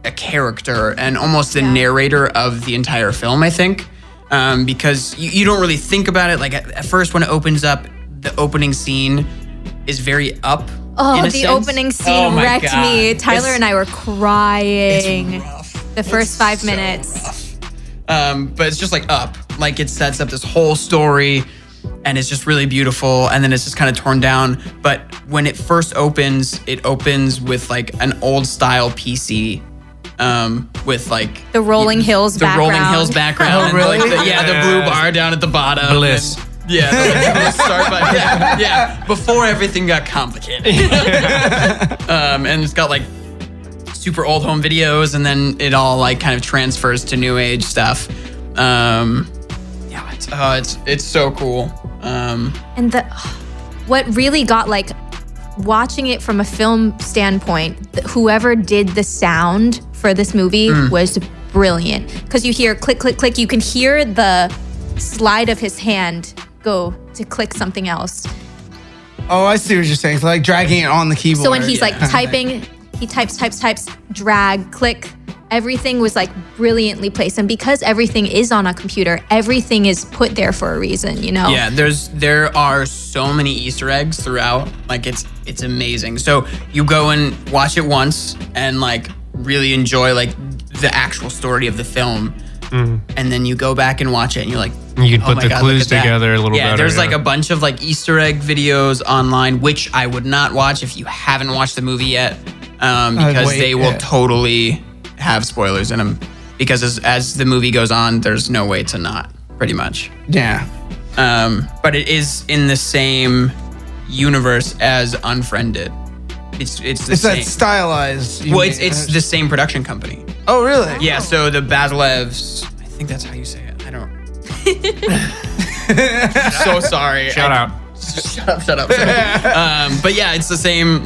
a character and almost the narrator of the entire film, I think. Because you don't really think about it. Like at first when it opens up, the opening scene is very up. Oh, the opening scene wrecked me. Tyler and I were crying. It's rough. The first 5 minutes. But it's just like up. Like it sets up this whole story and it's just really beautiful, and then it's just kind of torn down. But when it first opens, it opens with like an old style PC. With like the Rolling Hills background. The Rolling Hills background. Oh, really? Like the blue bar down at the bottom. Bliss. Yeah, the start button. Yeah. Before everything got complicated. And it's got like super old home videos, and then it all like kind of transfers to new age stuff. It's so cool. And what really got like watching it from a film standpoint, whoever did the sound for this movie was brilliant, because you hear click, click, click. You can hear the slide of his hand go to click something else. Oh, I see what you're saying. It's like dragging it on the keyboard. So when he's like typing, he types, drag, click. Everything was like brilliantly placed. And because everything is on a computer, everything is put there for a reason, you know? Yeah, there are so many Easter eggs throughout. Like it's amazing. So you go and watch it once and like really enjoy like the actual story of the film. And then you go back and watch it and you're like, you can put the clues together a little better. Yeah, there's like a bunch of like Easter egg videos online, which I would not watch if you haven't watched the movie yet, because they will totally have spoilers in them. Because as the movie goes on, there's no way to not, pretty much. Yeah. But it is in the same universe as Unfriended. It's that stylized. Well, it's the same production company. Oh, really? Yeah, so the Basilevs, I think that's how you say it. I don't. So sorry. Shout out. Shut up. But yeah, it's the same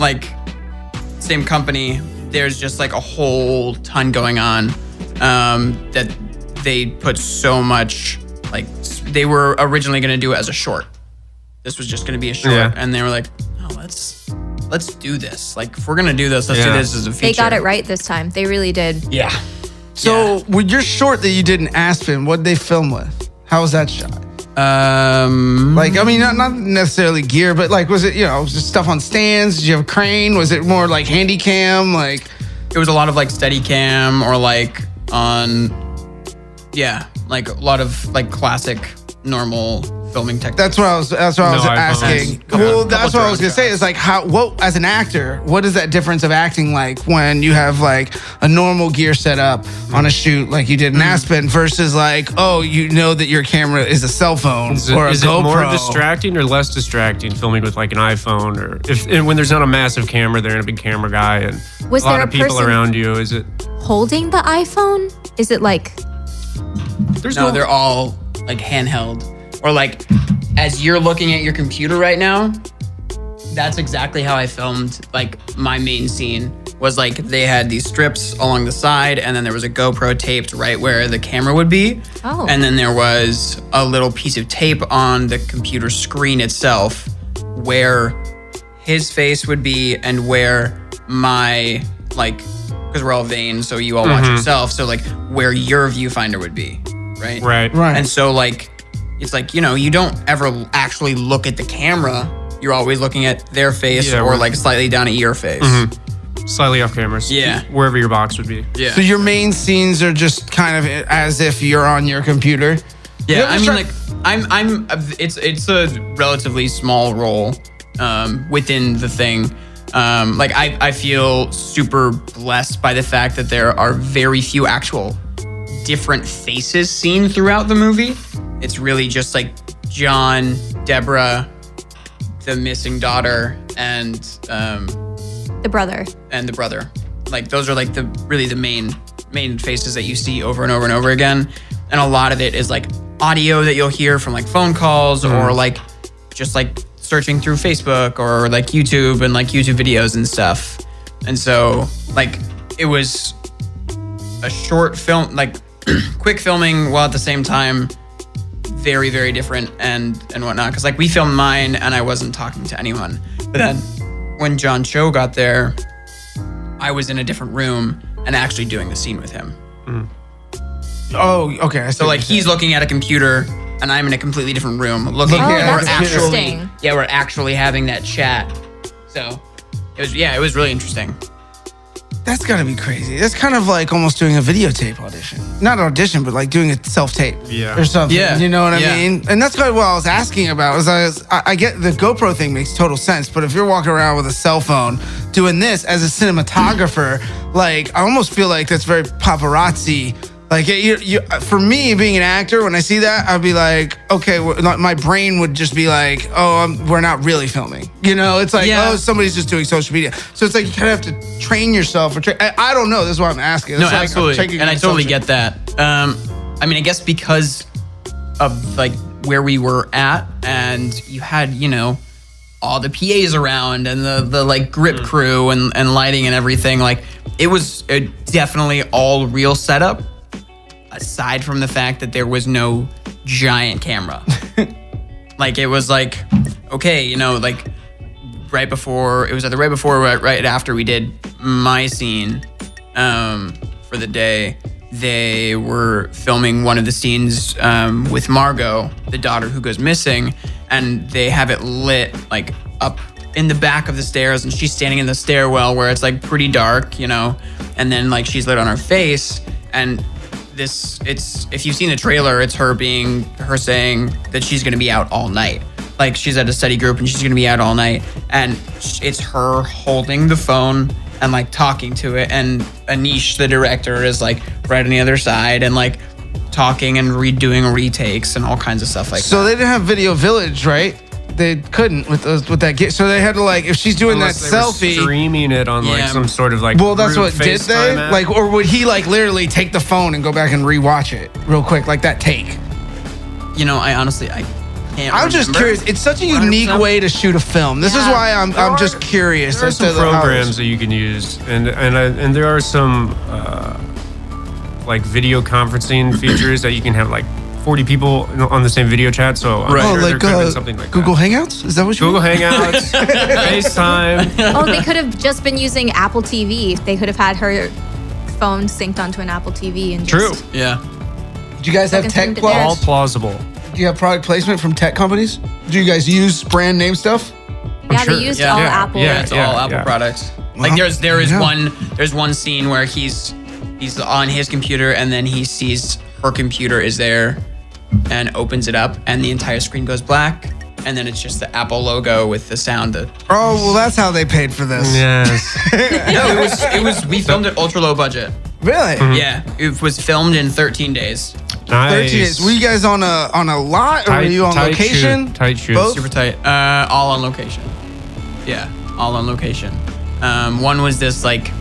company. There's just like a whole ton going on that they put so much, like they were originally going to do it as a short. This was just going to be a short, and they were like, oh, let's let's do this. Like, if we're gonna do this, let's do this as a feature. They got it right this time. They really did. Yeah. So with your short that you did in Aspen, what did they film with? How was that shot? Like, I mean, not necessarily gear, but like, was it, was it stuff on stands? Did you have a crane? Was it more like handy cam? Like, it was a lot of like steady cam or like on, like a lot of like classic normal filming techniques. That's what I was asking. iPhones. Well, that's what I was gonna say. Is like, as an actor, what is that difference of acting like when you have like a normal gear setup on a shoot like you did in Aspen versus like, that your camera is a cell phone or a is GoPro? It more distracting or less distracting filming with like an iPhone, or when there's not a massive camera there and a big camera guy and Was a lot there of people person around you? Is it holding the iPhone? Is it like? No, they're all like handheld. Or like, as you're looking at your computer right now, that's exactly how I filmed like my main scene. Was like they had these strips along the side, and then there was a GoPro taped right where the camera would be. Oh. And then there was a little piece of tape on the computer screen itself where his face would be and where my, like, because we're all vain, so you all watch yourself, so like where your viewfinder would be, right? right? And so like, it's like, you don't ever actually look at the camera. You're always looking at their face or like slightly down at your face. Slightly off camera. Wherever your box would be. Yeah. So your main scenes are just kind of as if you're on your computer. Yeah, I mean, like, it's a relatively small role within the thing. Like, I feel super blessed by the fact that there are very few actual different faces seen throughout the movie. It's really just like John, Deborah, the missing daughter, and The brother. And the brother. Like, those are like the main faces that you see over and over and over again. And a lot of it is like audio that you'll hear from like phone calls or like just like searching through Facebook or like YouTube and like YouTube videos and stuff. And so like it was a short film, like quick filming while at the same time very, very different and whatnot. Because like we filmed mine and I wasn't talking to anyone. But then when John Cho got there, I was in a different room and actually doing the scene with him. Oh, okay. So like he's looking at a computer and I'm in a completely different room looking. that's actually, interesting. yeah, we're actually having that chat. So it was really interesting. That's gotta be crazy. That's kind of like almost doing a videotape audition. Not an audition, but like doing a self-tape or something. Yeah. You know what I mean? And that's kind of what I was asking about. I get the GoPro thing makes total sense, but if you're walking around with a cell phone doing this as a cinematographer, like I almost feel like that's very paparazzi. Like for me, being an actor, when I see that, I'd be like, okay, my brain would just be like, we're not really filming. You know, it's like, somebody's just doing social media. So it's like you kind of have to train yourself. I don't know. This is why I'm asking. No, like absolutely. And I totally get that. I mean, I guess because of like where we were at and you had, all the PAs around and the like grip crew and lighting and everything, like it was definitely all real setup. Aside from the fact that there was no giant camera. Like it was like, okay, like right after we did my scene for the day, they were filming one of the scenes with Margot, the daughter who goes missing, and they have it lit like up in the back of the stairs and she's standing in the stairwell where it's like pretty dark, and then like she's lit on her face and if you've seen the trailer, it's her saying that she's going to be out all night. Like she's at a study group and she's going to be out all night. And it's her holding the phone and like talking to it. And Anish, the director, is like right on the other side and like talking and redoing retakes and all kinds of stuff like that. So they didn't have Video Village, right? They couldn't with that. So they had to like, if she's doing Unless that they selfie, were streaming it on like some sort of like. Well, that's group what did they FaceTime app? like, or would he like literally take the phone and go back and rewatch it real quick, like that take? I honestly can't. I'm just curious. It's such a unique 100%. way to shoot a film. This is why I'm just curious. There are as to some programs that you can use, and there are some like video conferencing features that you can have like 40 people on the same video chat. So I'm sure there like could have been something like Google that. Hangouts? Is that what you Google mean? Hangouts, FaceTime. Oh, they could have just been using Apple TV. They could have had her phone synced onto an Apple TV and True. just Yeah. Do you guys have Fucking tech tuned it plugs? there. All plausible. Do you have product placement from tech companies? Do you guys use brand name stuff? Yeah, sure. they used Yeah. all Yeah. Apple. Yeah. It's all Apple products. Like Well, there's one scene where he's on his computer and then he sees her computer is there and opens it up and the entire screen goes black and then it's just the Apple logo with the sound that Oh, well, that's how they paid for this. Yes. no, it was we filmed it ultra low budget. Really? Yeah, it was filmed in 13 days. Nice. 13 days. Were you guys on a lot, or were you on location? Tight shoes. Both? Super tight. All on location. Yeah, all on location. One was this like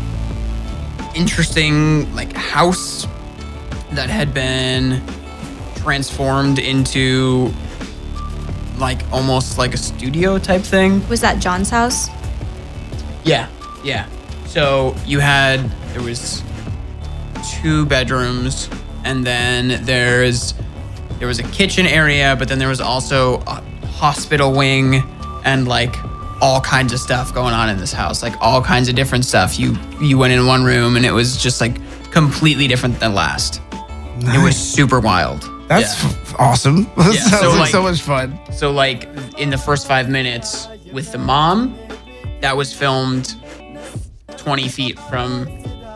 interesting like house that had been transformed into like almost like a studio type thing. Was that John's house? Yeah, yeah. So there was 2 bedrooms, and then there was a kitchen area, but then there was also a hospital wing and like all kinds of stuff going on in this house, like all kinds of different stuff. You went in one room and it was just like completely different than last. Nice. It was super wild. That's Yeah. awesome. That Yeah, sounds so, like like- so much fun. So like in the first 5 minutes with the mom, that was filmed 20 feet from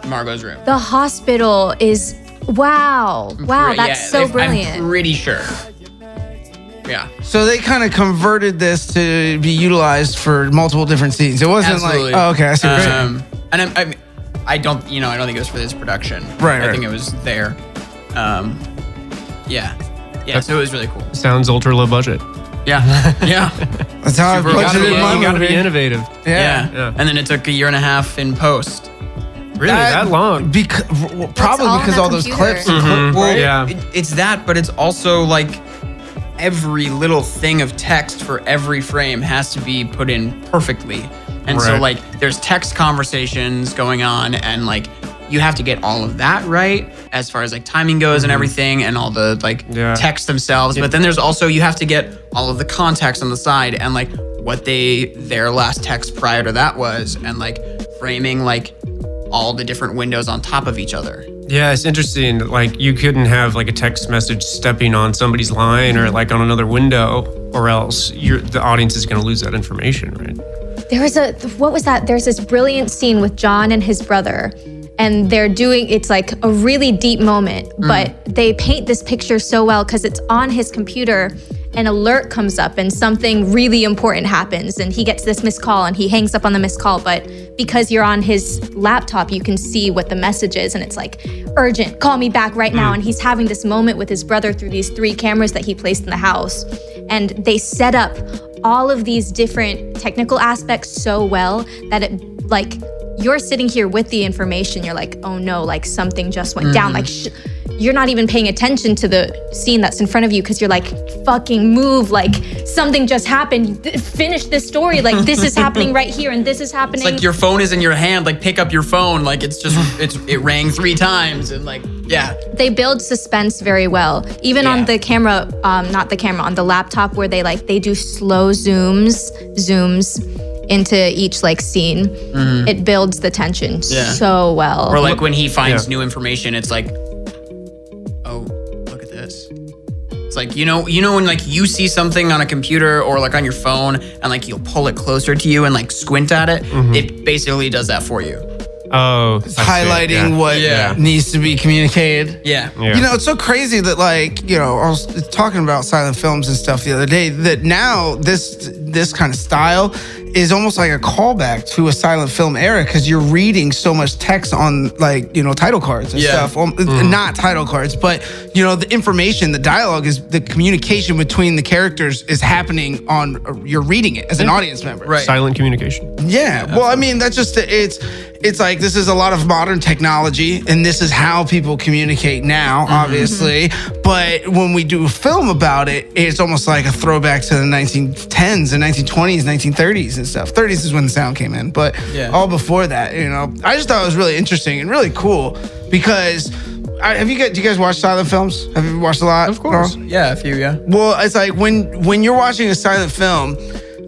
Margot's room. The hospital is wow. Wow, that's so brilliant. I'm pretty sure. Yeah. So they kind of converted this to be utilized for multiple different scenes. It wasn't Absolutely. like, oh, okay, I see what you're saying. And I don't think it was for this production. Right, I right. think it was there. Yeah. Yeah, so it was really cool. Sounds ultra low budget. Yeah. Yeah. That's how I Super- budgeted my You gotta be movie. innovative. Yeah. Yeah. And then it took 1.5 years in post. Really, that long? Probably all on because the all those computer. clips. Well, Yeah. it's that, but it's also like every little thing of text for every frame has to be put in perfectly. And so Right. like there's text conversations going on and like you have to get all of that right as far as like timing goes and everything and all the like Yeah. text themselves. But then there's also you have to get all of the context on the side and like what their last text prior to that was and like framing like all the different windows on top of each other. Yeah, it's interesting. Like you couldn't have like a text message stepping on somebody's line or like on another window, or else the audience is going to lose that information, right? There was what was that? There's this brilliant scene with John and his brother, and it's like a really deep moment, but they paint this picture so well because it's on his computer. An alert comes up and something really important happens and he gets this missed call and he hangs up on the missed call. But because you're on his laptop, you can see what the message is and it's like, urgent, call me back right now. And he's having this moment with his brother through these 3 cameras that he placed in the house. And they set up all of these different technical aspects so well that it like, you're sitting here with the information, you're like, oh no, like something just went down. Like you're not even paying attention to the scene that's in front of you because you're like, fucking move, like something just happened. Finish this story, like this is happening right here and this is happening. It's like your phone is in your hand, like pick up your phone, like it rang 3 times and like, yeah. They build suspense very well. Even on the camera, on the laptop where they do slow zooms into each like scene. It builds the tension so well. Or like when he finds new information, it's like, oh, look at this. It's like, you know when like you see something on a computer or like on your phone and like you'll pull it closer to you and like squint at it, it basically does that for you. Oh, It's highlighting what Yeah. needs to be communicated. Yeah. You know, it's so crazy that like, you know, I was talking about silent films and stuff the other day that now this kind of style is almost like a callback to a silent film era because you're reading so much text on like, you know, title cards and stuff. Not title cards, but you know, the information, the dialogue is the communication between the characters is happening on, you're reading it as an audience member. Right. silent communication. Yeah. Well, I mean, that's just, it's like, this is a lot of modern technology and this is how people communicate now, obviously. But when we do a film about it, it's almost like a throwback to the 1910s and 1920s, 1930s and stuff. 30s is when the sound came in, but all before that, you know, I just thought it was really interesting and really cool because do you guys watch silent films? Have you watched a lot? Of course. Carl? Yeah, a few, yeah. Well, it's like when you're watching a silent film,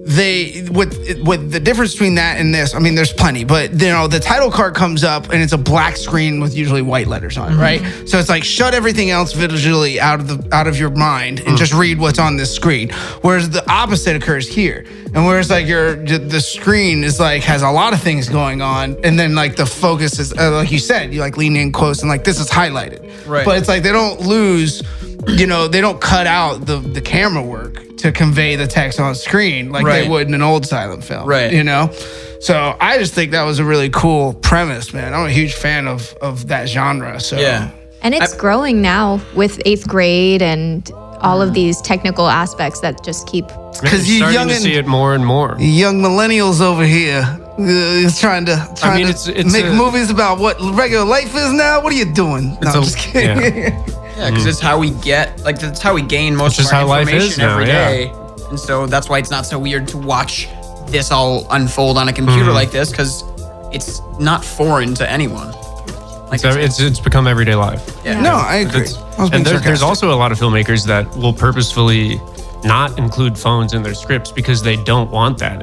with the difference between that and this, I mean, there's plenty, but the title card comes up and it's a black screen with usually white letters on it, right? So it's like shut everything else visually out of your mind and just read what's on this screen. Whereas the opposite occurs here, and whereas like the screen is like has a lot of things going on, and then like the focus is like you said, you like lean in close and like this is highlighted, right? But it's like they don't lose. They don't cut out the camera work to convey the text on screen like they would in an old silent film. Right. So I just think that was a really cool premise, man. I'm a huge fan of that genre. So yeah. And it's growing now with 8th grade and all of these technical aspects that just keep. Because you starting to see it more and more. Young millennials over here is trying to make movies about what regular life is now. What are you doing? No, I'm just kidding. Yeah. Yeah, because it's how we that's how we gain most of our information every day. And so that's why it's not so weird to watch this all unfold on a computer like this, because it's not foreign to anyone. Like it's become everyday life. Yeah. No, I agree. And there's also a lot of filmmakers that will purposefully not include phones in their scripts because they don't want that,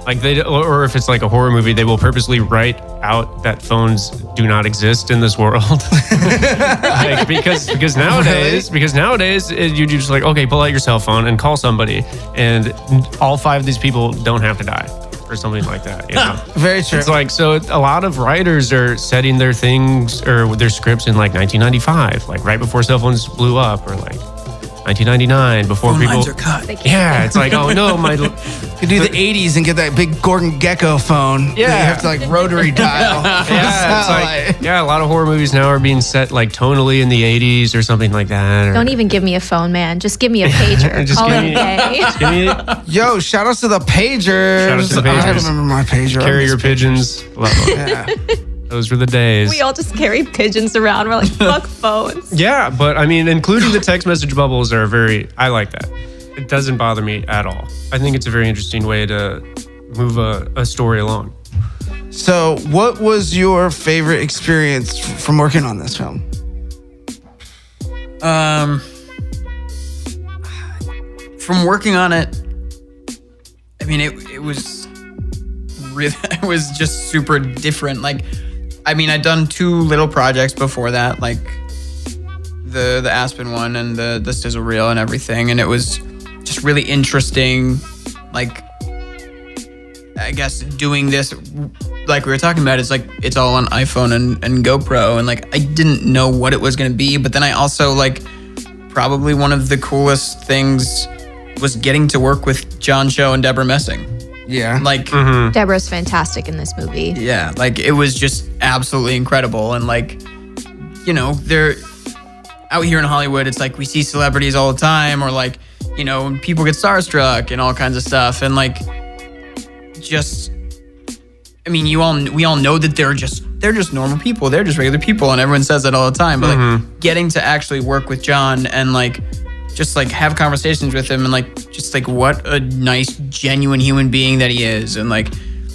Like or if it's like a horror movie, they will purposely write out that phones do not exist in this world. Like, because nowadays you just like, okay, pull out your cell phone and call somebody, and all 5 of these people don't have to die or something like that. Very true. It's like, so a lot of writers are setting their things or their scripts in like 1995, like right before cell phones blew up, or like 1999 before people lines are cut. Yeah, it's like, oh no, you do the 80s and get that big Gordon Gecko phone. Yeah, that you have to like rotary dial. Yeah, it's like, a lot of horror movies now are being set like tonally in the 80s or something like that. Don't even give me a phone, man. Just give me a pager. Just give me Yo, shout outs to the pagers. Shout out to the pagers. I remember my pager. Carrier pigeons. Love them. Yeah. Those were the days. We all just carry pigeons around. We're like, fuck phones. Yeah, but I mean, including the text message bubbles I like that. It doesn't bother me at all. I think it's a very interesting way to move a story along. So, what was your favorite experience from working on this film? From working on it, I mean, it was really, it was just super different. Like, I mean, I'd done 2 little projects before that, like the Aspen one and the sizzle reel and everything, and it was just really interesting. Like, I guess doing this, like we were talking about, it's like it's all on iPhone and GoPro, and like I didn't know what it was gonna be, but then I also like probably one of the coolest things was getting to work with John Cho and Deborah Messing. Yeah. Like, Deborah's fantastic in this movie. yeah, like it was just absolutely incredible. And like, they're out here in Hollywood, it's like we see celebrities all the time, or like, when people get starstruck and all kinds of stuff. And like, just, I mean, we all know that they're just normal people. They're just regular people, and everyone says that all the time. But like getting to actually work with John and like just like have conversations with him, and like just like what a nice, genuine human being that he is. And like,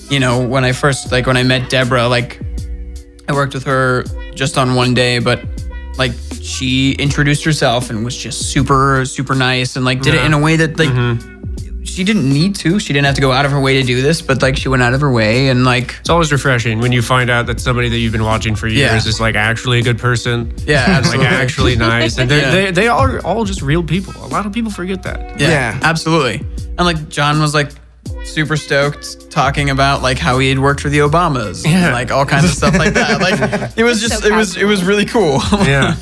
when I met Deborah, like I worked with her just on one day, but like she introduced herself and was just super, super nice, and like did it in a way that like she didn't need to. She didn't have to go out of her way to do this, but like she went out of her way. And like, it's always refreshing when you find out that somebody that you've been watching for years is like actually a good person. Yeah, absolutely. Like actually nice. And they are all just real people. A lot of people forget that. Yeah, absolutely. And like John was like super stoked talking about like how he had worked for the Obamas, and like all kinds of stuff like that. Like it was just it was really cool. Yeah.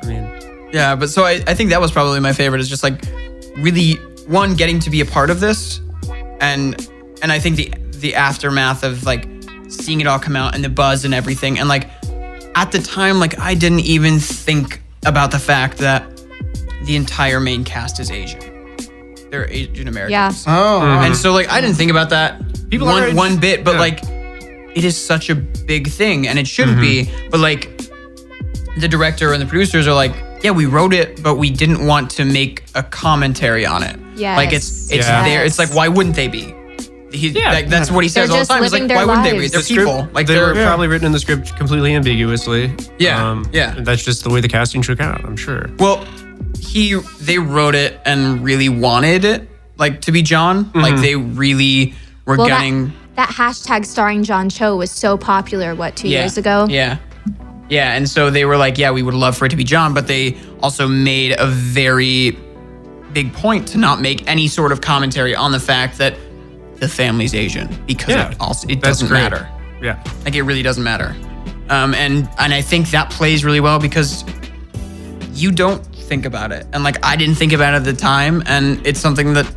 I mean, yeah, but so I think that was probably my favorite, is just like really getting to be a part of this, and I think the aftermath of like seeing it all come out and the buzz and everything. And like at the time, like I didn't even think about the fact that the entire main cast is Asian. They're Asian Americans. Yeah. Oh. And so like I didn't think about that one bit, but like it is such a big thing, and it shouldn't be. But like the director and the producers are like, yeah, we wrote it, but we didn't want to make a commentary on it. Yes. Like it's there. It's like, why wouldn't they be? that's what he says They're all the just time. He's like, living why their wouldn't they read? lives. They're The script- people. Like they were they're probably written in the script completely ambiguously. Yeah. And that's just the way the casting shook out, I'm sure. Well, they wrote it and really wanted it like to be John. Like they really were getting that hashtag starring John Cho was so popular. 2 years ago? Yeah. And so they were like, yeah, we would love for it to be John, but they also made a very big point to not make any sort of commentary on the fact that the family's Asian because it doesn't matter. Yeah. Like it really doesn't matter. And I think that plays really well because you don't think about it. And like I didn't think about it at the time, and it's something that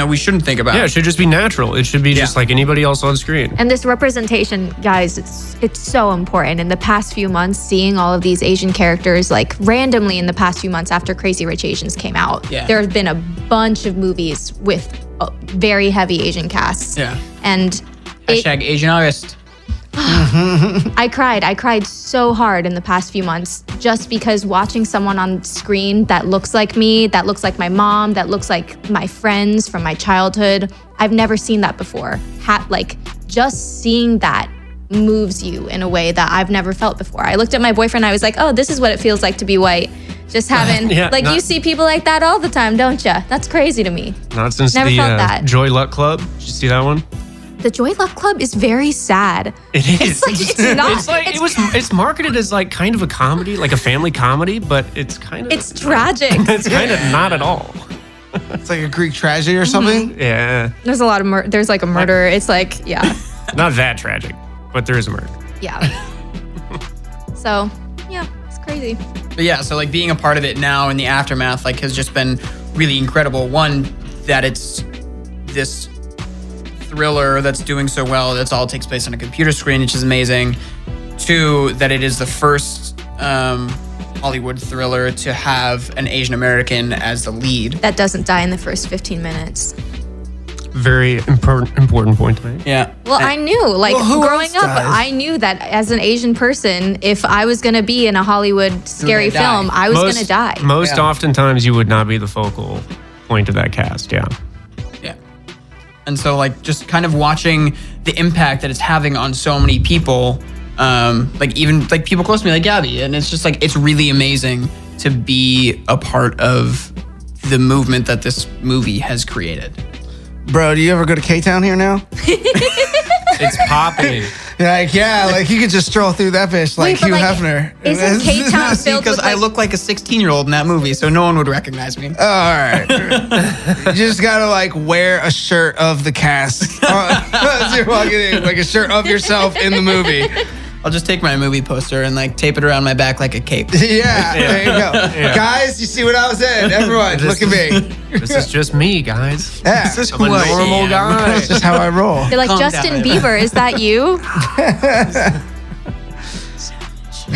we shouldn't think about. Yeah, it should just be natural. It should be just like anybody else on screen. And this representation, guys, it's so important. In the past few months, seeing all of these Asian characters, like randomly in the past few months after Crazy Rich Asians came out, there have been a bunch of movies with very heavy Asian casts. Yeah. And Hashtag Asian August. I cried so hard in the past few months just because watching someone on screen that looks like me, that looks like my mom, that looks like my friends from my childhood. I've never seen that before. Just seeing that moves you in a way that I've never felt before. I looked at my boyfriend, I was like, oh, this is what it feels like to be white. Just having, you see people like that all the time, don't you? That's crazy to me. Not since Never felt that. Joy Luck Club. Did you see that one? The Joy Luck Club is very sad. It is. It's not. It's marketed as like kind of a comedy, like a family comedy, but it's kind of... It's tragic. It's kind of not at all. It's like a Greek tragedy or something. Yeah. There's a lot of there's like a murder. It's like, Not that tragic, but there is a murder. Yeah. So, it's crazy. But yeah, so like being a part of it now in the aftermath like has just been really incredible. One, that it's this thriller that's doing so well. That's all takes place on a computer screen, which is amazing. Two, that it is the first Hollywood thriller to have an Asian American as the lead. That doesn't die in the first 15 minutes. Very important point to make. Yeah. Well, I knew, growing else up, dies? I knew that as an Asian person, if I was going to be in a Hollywood scary gonna die. film, I was going to die. Most oftentimes, you would not be the focal point of that cast. Yeah. Yeah. And so like just kind of watching the impact that it's having on so many people, like even like people close to me, like Gabby, and it's just like it's really amazing to be a part of the movement that this movie has created. Bro, do you ever go to K-Town here now? It's popping. Like you could just stroll through that bitch like Wait, Hugh but, Hefner. Isn't K-Town filled Because with I look like a 16-year-old in that movie, so no one would recognize me. All right. You just gotta like wear a shirt of the cast as you're walking in, like a shirt of yourself in the movie. I'll just take my movie poster and like tape it around my back like a cape. Yeah, there you go. Yeah. Guys, you see what I was in? Everyone, look at me. This is just me, guys. Yeah. This is I'm a who I normal am. guy. That's just how I roll. You're like, Calm Justin down. Bieber, is that you?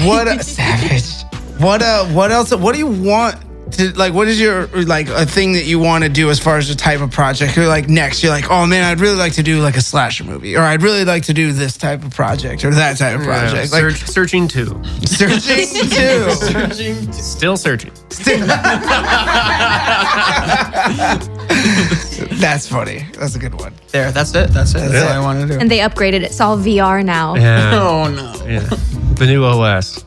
What a savage. What else? What do you want to like? What is your like a thing that you want to do as far as the type of project? You're like next. You're like, oh man, I'd really like to do like a slasher movie, or I'd really like to do this type of project or that type of project. Like Searching too. searching too. Still searching. That's funny. That's a good one. There, that's it. That's all I want to do. And they upgraded it. It's all VR now. Yeah. Oh no. Yeah. The new OS.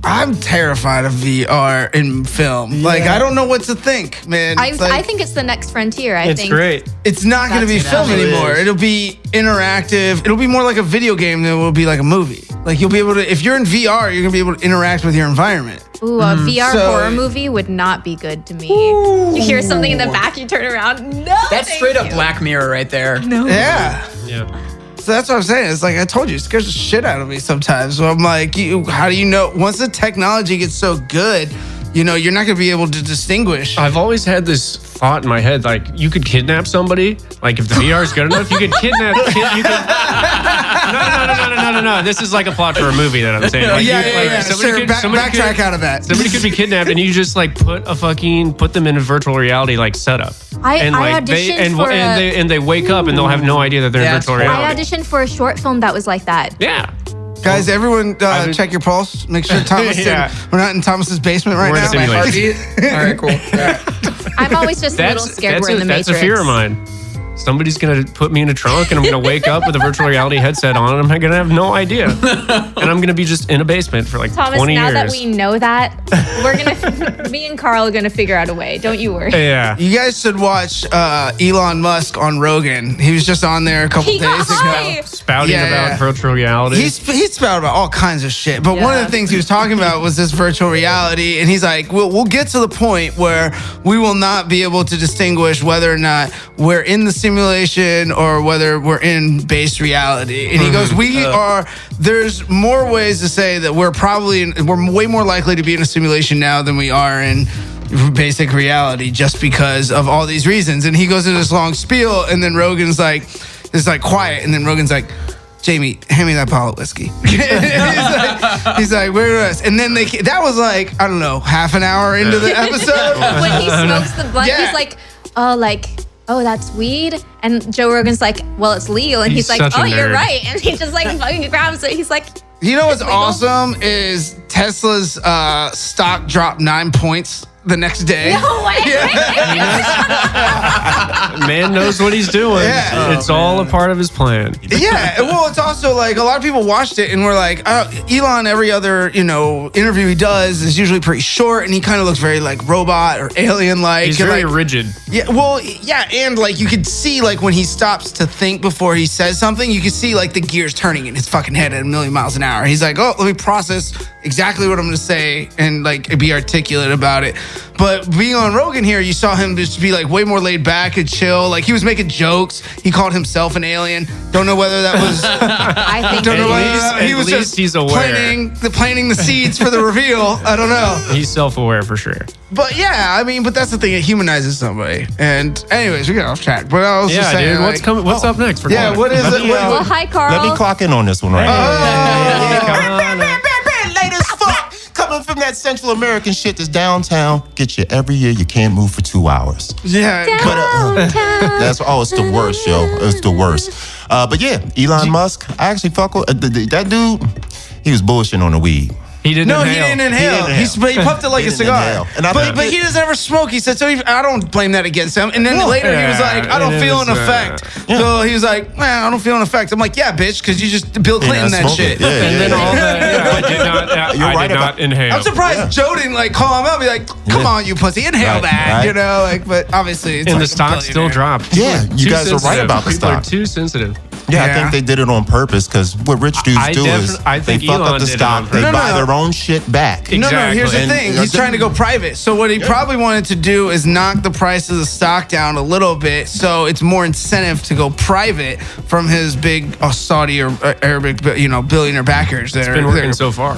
I'm terrified of VR in film. Like I don't know what to think, man. I It's like, think it's the next frontier. I It's think great. it's not going to be That's film what it anymore. is. It'll be interactive. It'll be more like a video game than it will be like a movie. Like you'll be able to, if you're in VR, you're going to be able to interact with your environment. Ooh, a VR So- horror movie would not be good to me. You hear something in the back, you turn around. No, That's thank straight up you. Black Mirror right there. No. Yeah. Yeah. So that's what I'm saying. It's like I told you, it scares the shit out of me sometimes. So I'm like, how do you know? Once the technology gets so good, you're not going to be able to distinguish. I've always had this thought in my head, like you could kidnap somebody. Like if the VR is good enough, you could kidnap. No. This is like a plot for a movie that I'm saying. Like, Sure, backtrack out of that. Somebody could be kidnapped, and you just like put them in a virtual reality like setup. I And they wake up and they'll have no idea that they're in Yeah, virtual that's I reality. auditioned for a short film that was like that. Yeah. Guys, everyone been- check your pulse. Make sure Thomas Yeah. we're not in Thomas's basement right We're in now. a My simulation. heartbeat. All right, cool. Yeah. I'm always just a little scared we're in the that's Matrix. a fear of mine. somebody's going to put me in a trunk and I'm going to wake up with a virtual reality headset on and I'm going to have no idea. And I'm going to be just in a basement for like Thomas, 20 now years. that we know that, me and Carl are gonna figure out a way. Don't you worry. Yeah. You guys should watch Elon Musk on Rogan. He was just on there a couple days ago. Spouting Yeah, about yeah. virtual reality. He's spouted about all kinds of shit. But one of the things he was talking about was this virtual reality. And he's like, we'll get to the point where we will not be able to distinguish whether or not we're in the simulation or whether we're in base reality. And he goes, there's more ways to say that we're way more likely to be in a simulation now than we are in basic reality just because of all these reasons. And he goes into this long spiel, and then Rogan's like, it's like quiet, and then Rogan's like, Jamie, hand me that bottle of whiskey. he's like, where is? And then that was like, I don't know, half an hour into the episode. When he smokes the blunt, Yeah. he's like, oh, that's weed. And Joe Rogan's like, well, it's legal. And he's like, such a oh, you're nerd. right. And he just like fucking grabs it. He's like, You know what's It's legal. awesome is Tesla's stock dropped 9 points the next day. no way. Man knows what he's doing. Yeah. It's all a part of his plan. Yeah, well, it's also like a lot of people watched it and were like, Elon, every other interview he does is usually pretty short, and he kind of looks very like robot or alien like. He's very rigid. Yeah, well, yeah, and like you could see like when he stops to think before he says something, you could see like the gears turning in his fucking head at 1,000,000 miles an hour. He's like, oh, let me process exactly what I'm gonna say and like be articulate about it. But being on Rogan here, you saw him just be like way more laid back and chill. Like he was making jokes. He called himself an alien. Don't know whether that was. I think Don't know whether At he was least just he's aware. planting the seeds for the reveal. I don't know. He's self-aware for sure. But yeah, I mean, but that's the thing. It humanizes somebody. And anyways, we got off track. But I was just Yeah, saying, dude. like, What's coming? What's up next? For Yeah, Connor? what is it? well, hi, Carl. Let me clock in on this one right here. Connor. Late as fuck. Coming from that Central American shit that's downtown. Get you every year. You can't move for 2 hours. Yeah. Downtown. It's the worst, yo. It's the worst. But yeah, Elon Musk. I actually fuck with that dude. He was bullshitting on the weed. He didn't No, inhale. he didn't inhale. He didn't He puffed it like He a didn't cigar. inhale. And I But think- he doesn't ever smoke. He said, so I don't blame that against him. And then later he was like, I don't it feel is, an effect. So he was like, man, I don't feel an effect. I'm like, yeah, bitch, because you just Bill Clinton that smoking. shit. Yeah, And then all that. I did not. You're I right did not about- inhale. I'm surprised Joe didn't like call him out and be like, come on, you pussy, inhale Right, that. right. You know, like, but obviously it's And like the a stock still billionaire. dropped. Yeah, People are you too guys are right sensitive. about the People are stock. too sensitive. Yeah, I Yeah. think they did it on purpose because what rich dudes I do is I they think fuck Elon up the did it stock, on they purpose. buy their own shit back. No, here's the Exactly. thing. He's trying to go private. So what he probably wanted to do is knock the price of the stock down a little bit, so it's more incentive to go private from his big Saudi or Arabic, billionaire backers. That It's been working so far.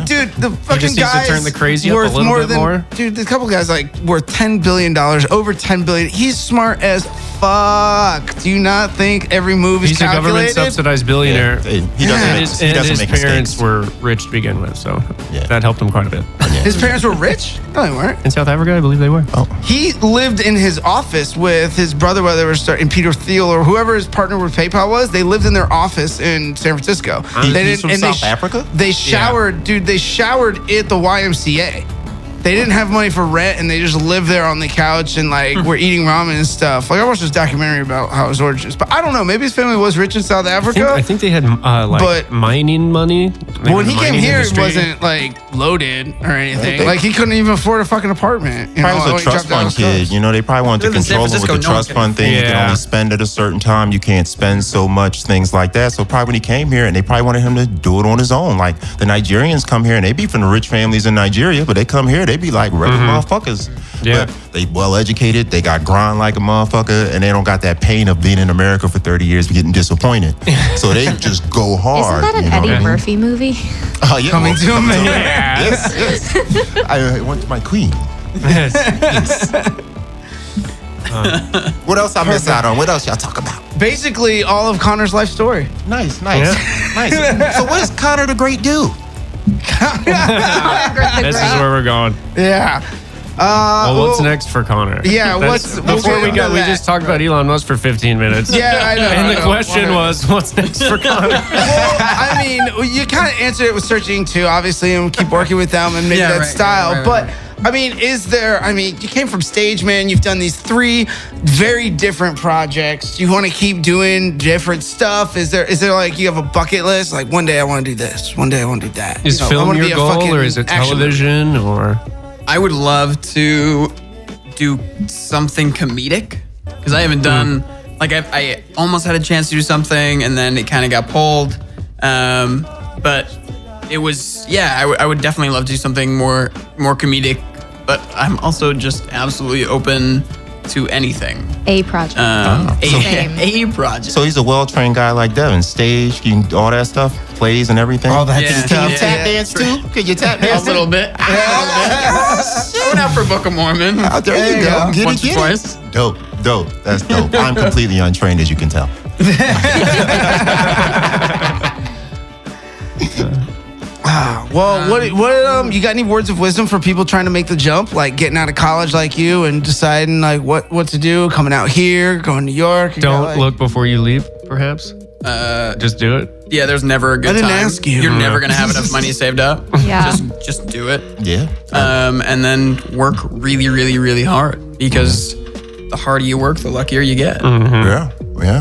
Dude, the fucking just needs to guys turn the crazy up a worth little more bit than more. dude. The couple guys like worth $10 billion, over $10 billion. He's smart as fuck. Do you not think every move is He's a government calculated? subsidized billionaire. He doesn't Yeah. make, he And doesn't his make parents mistakes. were rich to begin with, so Yeah. that helped him quite a bit. His parents were rich? No, they weren't. In South Africa, I believe they were. Oh, He lived in his office with his brother, whether it was and Peter Thiel or whoever his partner with PayPal was. They lived in their office in San Francisco. He's from South Africa? They showered, dude. They showered at the YMCA. They didn't have money for rent, and they just lived there on the couch and like were eating ramen and stuff. Like I watched this documentary about how his origins, but I don't know. Maybe his family was rich in South Africa. I think they had But- mining money. But when he came here, it wasn't like loaded or anything. They- Like he couldn't even afford a fucking apartment. You Probably know, was when a he trust dropped out fund of kid. school. You know, they probably wanted to Live in San control him with the Francisco, no one trust fund thing. You can Yeah. only spend at a certain time. You can't spend so much, things like that. So probably when he came here, and they probably wanted him to do it on his own. Like the Nigerians come here, and they be from the rich families in Nigeria, but they come here, they be like regular motherfuckers. Yeah. But they well educated, they got grind like a motherfucker, and they don't got that pain of being in America for 30 years getting disappointed. So they just go hard. Isn't that an you know? Eddie Murphy movie? Oh, yeah. Coming to America. Yes, yes. I went to my queen. What else I miss out on? What else y'all talk about? Basically, all of Connor's life story. Nice. Nice. So what does Connor the Great do? This is where we're going. Yeah. Well, what's next for Connor? Yeah, before we go? We just talked about Elon Musk for 15 minutes. Yeah, I know. And the question was, what's next for Connor? Well, I mean, you kind of answered it with searching too, obviously, and keep working with them and make that style. Right. But I mean, you came from stage, man. You've done these 3 very different projects. Do you want to keep doing different stuff? Is there like you have a bucket list? Like one day I want to do this, one day I want to do that. Is film your goal, or is it television, or? I would love to do something comedic because I haven't done like I almost had a chance to do something and then it kind of got pulled. But it was I would definitely love to do something more comedic. But I'm also just absolutely open to anything. A project. A project. So he's a well-trained guy like Devin. Stage, all that stuff, plays and everything. All that Yeah. stuff. Can you tap dance too? Can you tap A dance? little bit. I went out for Book of Mormon. Oh, there you go. Get Once or it. twice. Dope. That's dope. I'm completely untrained, as you can tell. Well, what you got any words of wisdom for people trying to make the jump, like getting out of college like you and deciding like what to do, coming out here, going to New York? Don't look before you leave, perhaps. Just do it. Yeah, there's never a good I didn't time. ask you. You're never gonna have enough money saved up. Yeah. Just do it. Yeah. And then work really, really, really hard because the harder you work, the luckier you get. Yeah.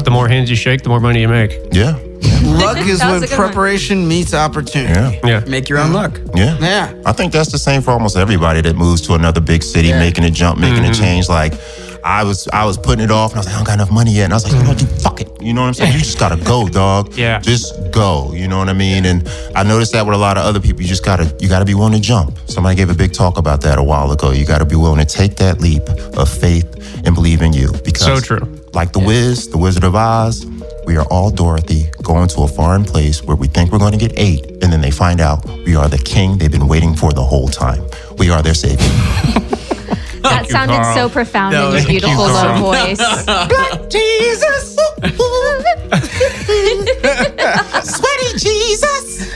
The more hands you shake, the more money you make. Yeah. Luck is That was when a good one. preparation meets opportunity. Yeah. Yeah. Make your own luck. Yeah. Yeah. I think that's the same for almost everybody that moves to another big city, making a jump, making a change. Like I was putting it off and I was like, I don't got enough money yet. And I was like, you know what, fuck it. You know what I'm saying? You just gotta go, dog. Yeah. Just go. You know what I mean? And I noticed that with a lot of other people, you gotta be willing to jump. Somebody gave a big talk about that a while ago. You gotta be willing to take that leap of faith and believe in you. Because So true. like the Wiz, the Wizard of Oz, we are all Dorothy going to a foreign place where we think we're going to get ate, and then they find out we are the king they've been waiting for the whole time. We are their savior. That sounded Carl. so profound in your Thank you, beautiful low Carl. voice. Jesus. Sweaty Jesus.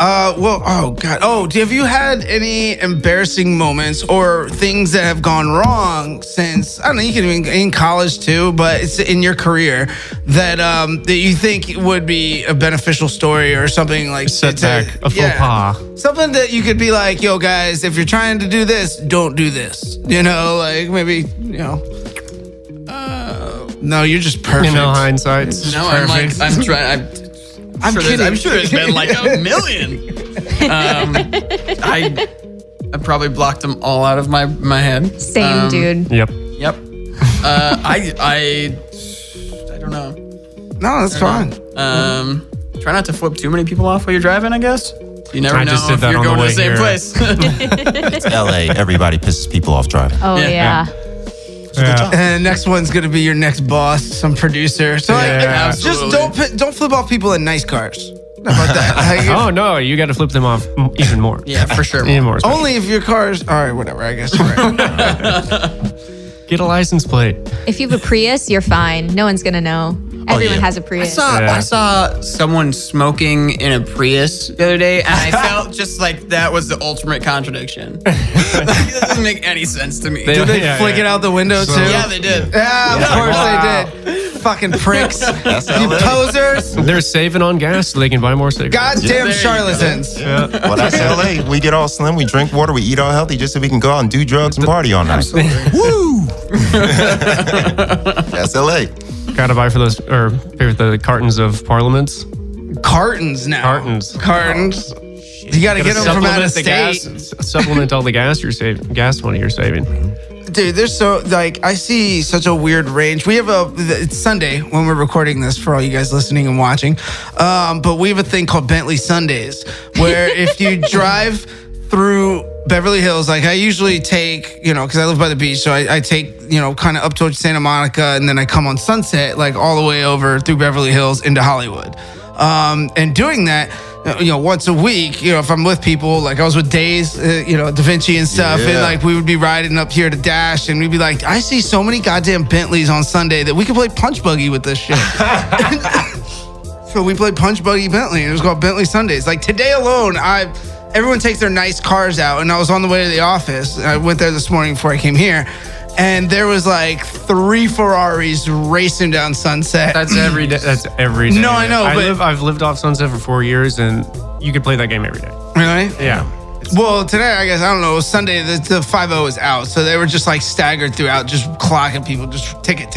Oh God. Oh, have you had any embarrassing moments or things that have gone wrong since, I don't know, you can be in college too, but it's in your career that that you think would be a beneficial story or something like Setback, a faux pas. Something that you could be like, yo guys, if you're trying to do this, don't do this. You know, like maybe, you know. No, you're just perfect. You know, hindsight. No, I'm trying. I'm sure kidding. I'm sure there's been like a million. I probably blocked them all out of my head. Same, dude. Yep. Yep. I don't know. No, that's fine. Try not to flip too many people off while you're driving, I guess. You never I know just did if that you're on the going to way the same here. place. It's LA. Everybody pisses people off driving. Oh, Yeah. yeah. Yeah. And the next one's gonna be your next boss, some producer. So like, Yeah. just Absolutely. don't flip off people in nice cars. How about that? Like, Oh no, you got to flip them off even more. Yeah, for sure. Even more. only if your car's all right. Whatever. I guess. You're right. Get a license plate. If you have a Prius, you're fine. No one's going to know. Everyone yeah. has a Prius. I saw someone smoking in a Prius the other day, and I felt just like that was the ultimate contradiction. That doesn't make any sense to me. Did they flick it out the window too? Yeah, they did. Yeah, of course Wow. they did. Fucking pricks. That's You LA. posers. They're saving on gas so they can buy more cigarettes. Goddamn there you charlatans. Well, that's LA. We get all slim, we drink water, we eat all healthy just so we can go out and do drugs and party all night. Woo! That's LA. Got to buy for those or pay for the cartons of Parliaments. Cartons now. Cartons. Cartons. You got to get them from out of state. Supplement all the gas gas money you're saving. Dude, there's so like I see such a weird range. We have it's Sunday when we're recording this for all you guys listening and watching. But we have a thing called Bentley Sundays where if you drive through Beverly Hills, like I usually take, you know, because I live by the beach, so I take, you know, kind of up towards Santa Monica, and then I come on Sunset, like all the way over through Beverly Hills into Hollywood. And doing that, you know, once a week, you know, if I'm with people, like I was with Days, you know, Da Vinci and stuff, and Yeah. like we would be riding up here to Dash, and we'd be like, I see so many goddamn Bentleys on Sunday that we could play Punch Buggy with this shit. So we played Punch Buggy Bentley, and it was called Bentley Sundays. Like today alone, everyone takes their nice cars out, and I was on the way to the office. I went there this morning before I came here, and there was like 3 Ferraris racing down Sunset. That's every day. That's every day. No, I know, but I've lived off Sunset for 4 years, and you could play that game every day. really? Yeah. Well, today, I guess, I don't know, it was Sunday, the 5-0 was out, so they were just like staggered throughout, just clocking people, just ticket.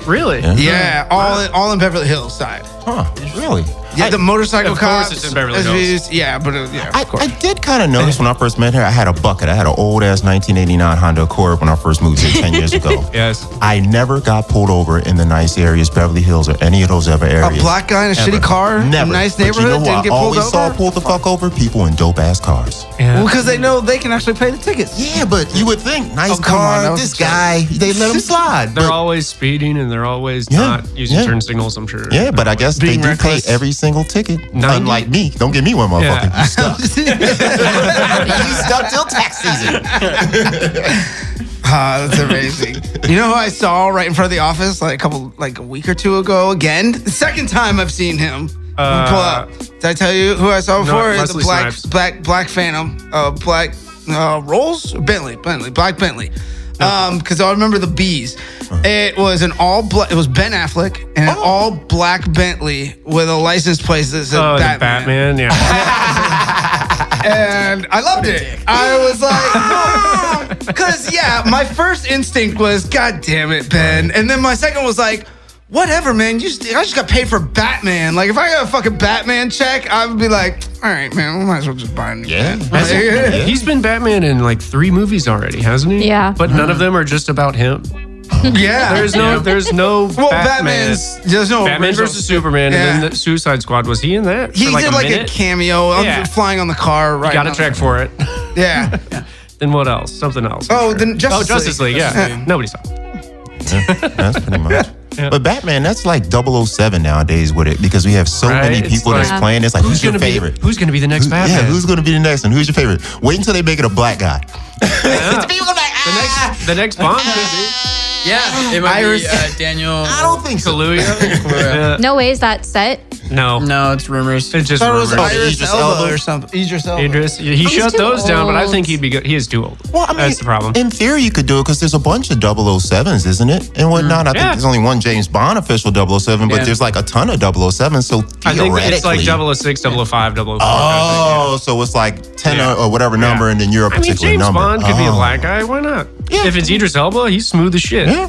Really? Yeah, all in Beverly Hills side. Huh? Really? Yeah, the motorcycle Of course cops. it's in Beverly Hills. Yeah, but yeah, of course. I did kind of notice when I first met her, I had a bucket. I had an old ass 1989 Honda Accord when I first moved here 10 years ago. Yes. I never got pulled over in the nice areas, Beverly Hills, or any of those other A areas. black guy in a Ever. shitty car, Never. a nice But neighborhood, you know who didn't I get pulled always saw over? pulled the fuck over? People in dope ass cars. Yeah. Well, because they know they can actually pay the tickets. Yeah, but you would think, nice Oh, come on, that car, was this a joke. guy, they let him slide. They're But- always speeding, and they're always Yeah, not using yeah. turn signals, I'm sure. Yeah, but I guess Being they do reckless. pay every single ticket. 90? Unlike me. Don't give me one, motherfucker. Yeah. You stuck. You stuck till tax season. Ah, that's amazing. You know who I saw right in front of the office like a week or two ago again? The second time I've seen him. Pull up. Did I tell you who I saw before? It's Wesley Snipes. black Phantom, black Rolls, Bentley, black Bentley. Because I remember the B's. It was an all black. It was Ben Affleck and an all black Bentley with a license plate that said Oh, Batman. the Batman, yeah. And I loved it. I was like, because yeah, my first instinct was, God damn it, Ben. And then my second was like, whatever, man. I just got paid for Batman. Like, if I got a fucking Batman check, I would be like, all right, man, we might as well just buy a new Yeah. Batman. He's been Batman in like 3 movies already, hasn't he? Yeah. But none of them are just about him. Yeah. There's no Well, Batman. there's no Batman original- versus Superman, Yeah. and then the Suicide Squad. Was he in that? He for like did a like minute? a cameo. I'm Yeah. flying on the car right Got a now. check for it. Yeah. Then what else? Something else. I'm Oh, sure. then Justice League. Yeah. Nobody saw it. Yeah, that's pretty much. Yeah. But Batman, that's like 007 nowadays with it because we have so Right? many It's people that's like- playing. It's like, who's your gonna favorite? Who's going to be the next Batman? Yeah, who's going to be the next one? Who's your favorite? Wait until they make it a black guy. Yeah. People go like, The next Bond could Yeah, it might Iris- be Daniel. I don't think be so. Kaluuya. Yeah. No way is that set. No. No, it's rumors. It's just I thought it was rumors. Idris Idris Elba Elba or something. Idris Elba. Idris, he shut too those down, but I think old. he'd be good. He is too old. Well, I mean, That's the problem. in theory, you could do it because there's a bunch of 007s, isn't it? And whatnot. I think Yeah. there's only one James Bond official 007, but Yeah. there's like a ton of 007s. So I think it's like theoretically- 006, 005, 004. Oh, so it's like 10 Yeah. or whatever number, and then you're a I mean, particular James number. Bond could be a Oh. black guy. Why not? Yeah. If it's Idris Elba, he's smooth as shit. Yeah.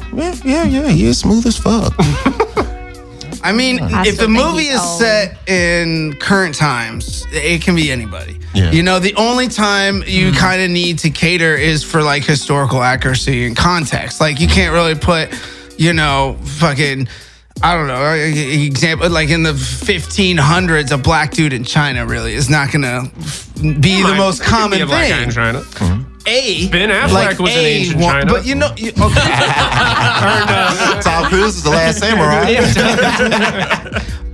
He is smooth as fuck. I mean, I if still the think movie he's is old. set in current times, it can be anybody. Yeah. You know, the only time you kind of need to cater is for like historical accuracy and context. Like, you can't really put, you know, fucking, I don't know, example, like in the 1500s, a black dude in China really is not gonna be the most There could common be a black guy in thing. China. Ben Affleck was in ancient China. But you know, Tom Cruise is the last samurai.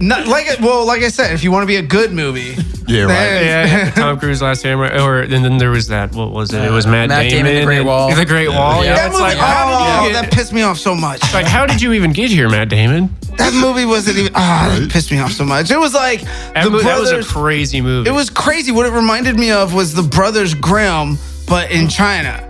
not, like I said, if you want to be a good movie, Yeah, right. then- Yeah, Tom Cruise Last Samurai, and then there was that. What was it? It was Matt Damon, The Great and- Wall. The Great Wall. Yeah, That it's movie, like how did you that get? pissed me off so much. Like how did you even get here, Matt Damon? That movie wasn't even. That pissed me off so much. It was like That was a crazy movie. It was crazy. What it reminded me of was the Brothers Grimm, but in China.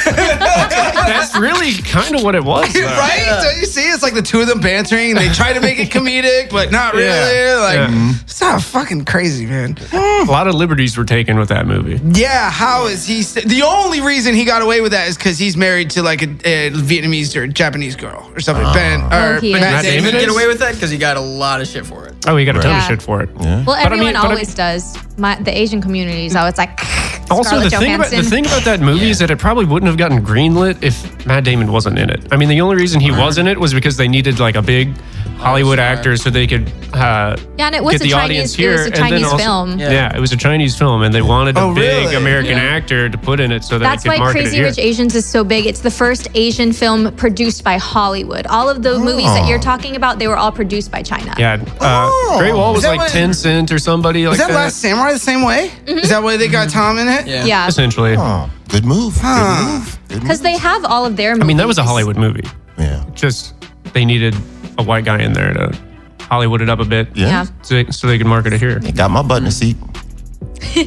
That's really kind of what it was, though. Right? Don't you see? It's like the two of them bantering. And they try to make it comedic, but not really. Yeah. Like, Yeah. it's not fucking crazy, man. A lot of liberties were taken with that movie. Yeah, how is he? The only reason he got away with that is because he's married to like a Vietnamese or Japanese girl or something. he is. Matt Damon Did he get is? away with that because he got a lot of shit for it. Oh, he got a ton of Yeah. shit for it. Yeah. Well, I mean- everyone but I always does. The Asian community is always like. Also, the Scarlett thing about that movie is that it probably wouldn't have gotten greenlit if Matt Damon wasn't in it. I mean, the only reason he was in it was because they needed like a big Hollywood actor so they could Yeah, and it was get a the Chinese. audience It here. was a and then Chinese also- film. Yeah, it was a Chinese film, and they wanted a Oh, big really? American actor to put in it so that That's it could why market Crazy it here. Rich Asians is so big. It's the first Asian film produced by Hollywood. All of the movies that you're talking about, they were all produced by China. Yeah, Great Wall was Is that like what- 10 Cent or somebody like Is that Last Samurai the same way? Is that why they got Tom in it? Yeah. Essentially. Oh, good move. Good move. Because they have all of their movies. I mean, that was a Hollywood movie. Yeah. Just they needed a white guy in there to Hollywood it up a bit. Yeah. Yeah. So they could market it here. Got my butt in the seat. I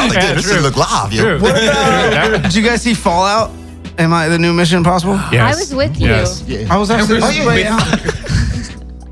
was like, this should look live, yo. True. What about, did you guys see Fallout? Am I the new Mission Impossible? I Yes. was with you. Yes. Yeah. I was actually. yeah.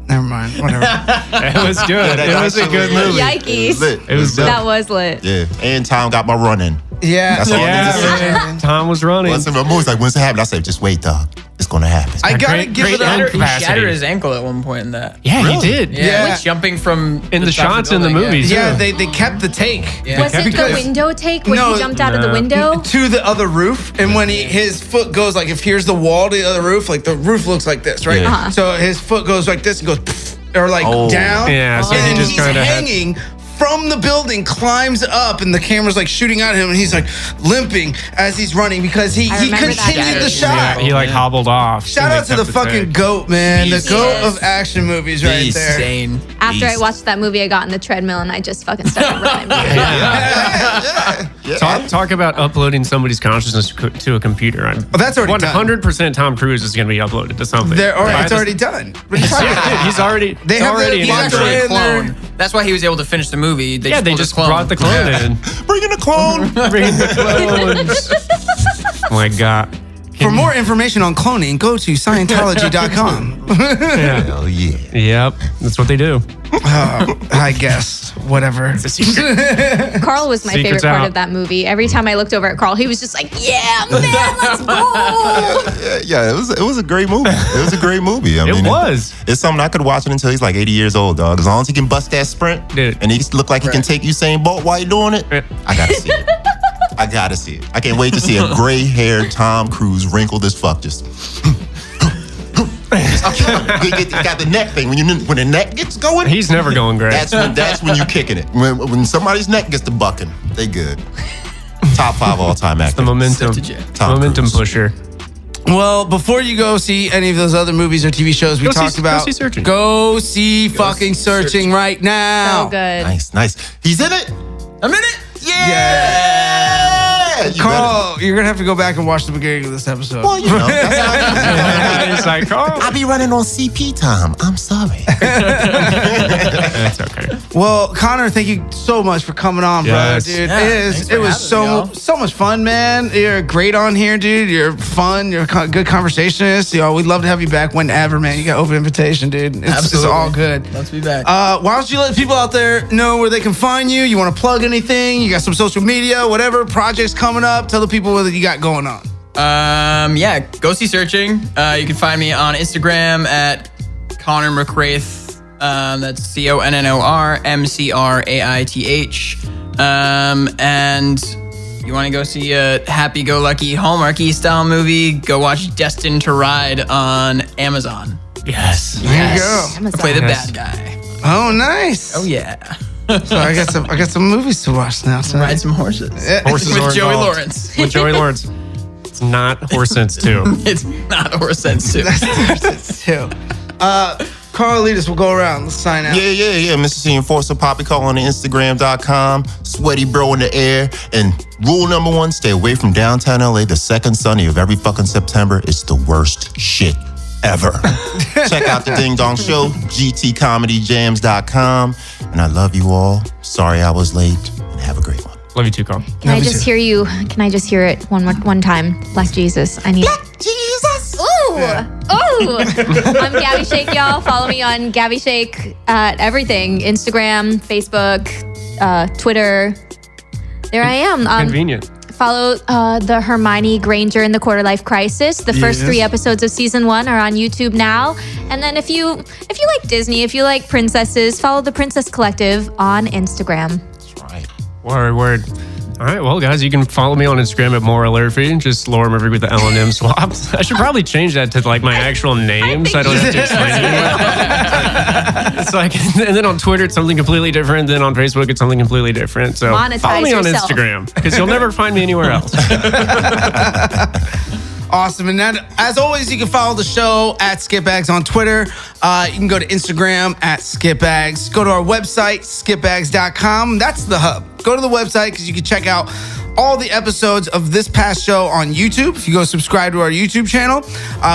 Never mind. Whatever. It was good. It was a good movie. Yikes. It was dope. That was lit. Yeah, and Tom got my run in. Yeah. That's all Yeah, niggas say. man. Tom was running. Once the movie's like, when's it happening? I said, just wait, dog. It's gonna happen. I gotta Great- give great it up. end. He Capacity. shattered his ankle at one point in that. Yeah, Really? he did. Yeah, Yeah. jumping from In the top of shots in the building, movies. Yeah, too. they kept the take. Yeah. Was it the Because- window take when No, he jumped out of the no. window? To the other roof, and when his foot goes like, if here's the wall to the other roof, like the roof looks like this, right? Yeah. Uh-huh. So his foot goes like this and goes, pfft, or like Oh. down. Yeah, so and he just he's kinda had- hanging from the building, climbs up, and the camera's like shooting at him, and he's like limping as he's running because he remember that continued the guy. shot. Yeah, he like hobbled off. Shout and out they to the kept fucking take. GOAT, man. The Beast. GOAT of action movies right Beast. there. Insane. After I Beast. watched that movie, I got in the treadmill and I just fucking started running. Yeah. Talk about uploading somebody's consciousness to a computer. Well, that's already done. 100% Tom Cruise is going to be uploaded to something. It's already done. What are you talking about? He's already. They it's have already the in He's Watch actually it. a clone. That's why he was able to finish the movie. Yeah, they pulled just his clone. brought the clone in. Bring in the clone. Bring in the clones. Oh my God. For more information on cloning, go to Scientology.com. Yeah. Hell yeah. Yep. That's what they do. I guess. Whatever. It's a secret. Carl was my favorite Secret's part out. of that movie. Every time I looked over at Carl, he was just like, "Yeah, man, let's go." Yeah, it was a great movie. It was a great movie. I mean, It was. It's something I could watch it until he's like 80 years old, dog. As long as he can bust that sprint, Dude. and he look like he can Right. take Usain Bolt while you're doing it, Yeah. I gotta see it. I gotta see it. I can't wait to see a gray-haired Tom Cruise, wrinkled as fuck, just. He got the neck thing. When the neck gets going, He's never going great. that's when you kicking it. When somebody's neck gets to bucking, they good. Top 5 all-time actors. the momentum. Tom Momentum Cruise. pusher. Well, before you go see any of those other movies or TV shows we Go see- talked about, go see Searching. go see fucking Searching right now. So good. Nice. He's in it. I'm in it. Yeah. You better- Carl, you're gonna have to go back and watch the beginning of this episode. Well, you know, that's how I It's like, oh, I be running on CP time. I'm sorry. that's okay. Well, Connor, thank you so much for coming on, Yes. bro, dude. Yeah, thanks for it was having me, so much fun, man. You're great on here, dude. You're fun. You're a good conversationalist. We'd love to have you back whenever, man. You got open invitation, dude. It's Absolutely. all good. Let's be back. Why don't you let people out there know where they can find you? You want to plug anything? You got some social media, whatever projects coming up? Tell the people what you got going on. Yeah, go see Searching. You can find me on Instagram at Connor McRaith. That's CONNORMCRAITH. And you want to go see a happy-go-lucky Hallmarky style movie? Go watch Destined to Ride on Amazon. Yes. There you go. I play the Yes. bad guy. Oh, nice. Oh yeah. So I got some movies to watch now. So. Ride some horses. Horses With are Joey involved. Lawrence. With Joey Lawrence. It's not Horse Sense 2. It's not Horse Sense too. That's too. Carl Leadus will go around. Let's sign out. Yeah. Mr. C Enforcer Poppycall on the Instagram.com. Sweaty bro in the air. And rule number 1, stay away from downtown LA the second Sunday of every fucking September. It's the worst shit ever. Check out the Ding Dong Show, gtcomedyjams.com. And I love you all. Sorry I was late. And have a great one. Love you too, Carl. Can I just hear you? Can I just hear it one time? Black Jesus. I need. Jesus! Ooh, ooh. I'm Gabby Shake, y'all. Follow me on Gabby Shake at everything: Instagram, Facebook, Twitter. There I am. Convenient. Follow the Hermione Granger in the Quarter Life Crisis. The first 3 episodes of season 1 are on YouTube now. And then if you like Disney, if you like princesses, follow the Princess Collective on Instagram. That's right. Word. All right, well, guys, you can follow me on Instagram at Maura Lurphy. Just Laura Murphy with the L and M swaps. I should probably change that to like my actual name, so I don't have to explain it. It's like, and then on Twitter it's something completely different. Then on Facebook it's something completely different. So Monetize follow me on yourself. Instagram because you'll never find me anywhere else. Awesome. And then, as always, you can follow the show at Skitbags on Twitter. You can go to Instagram at Skitbags. Go to our website, skitbags.com. That's the hub. Go to the website because you can check out all the episodes of this past show on YouTube. If you go subscribe to our YouTube channel,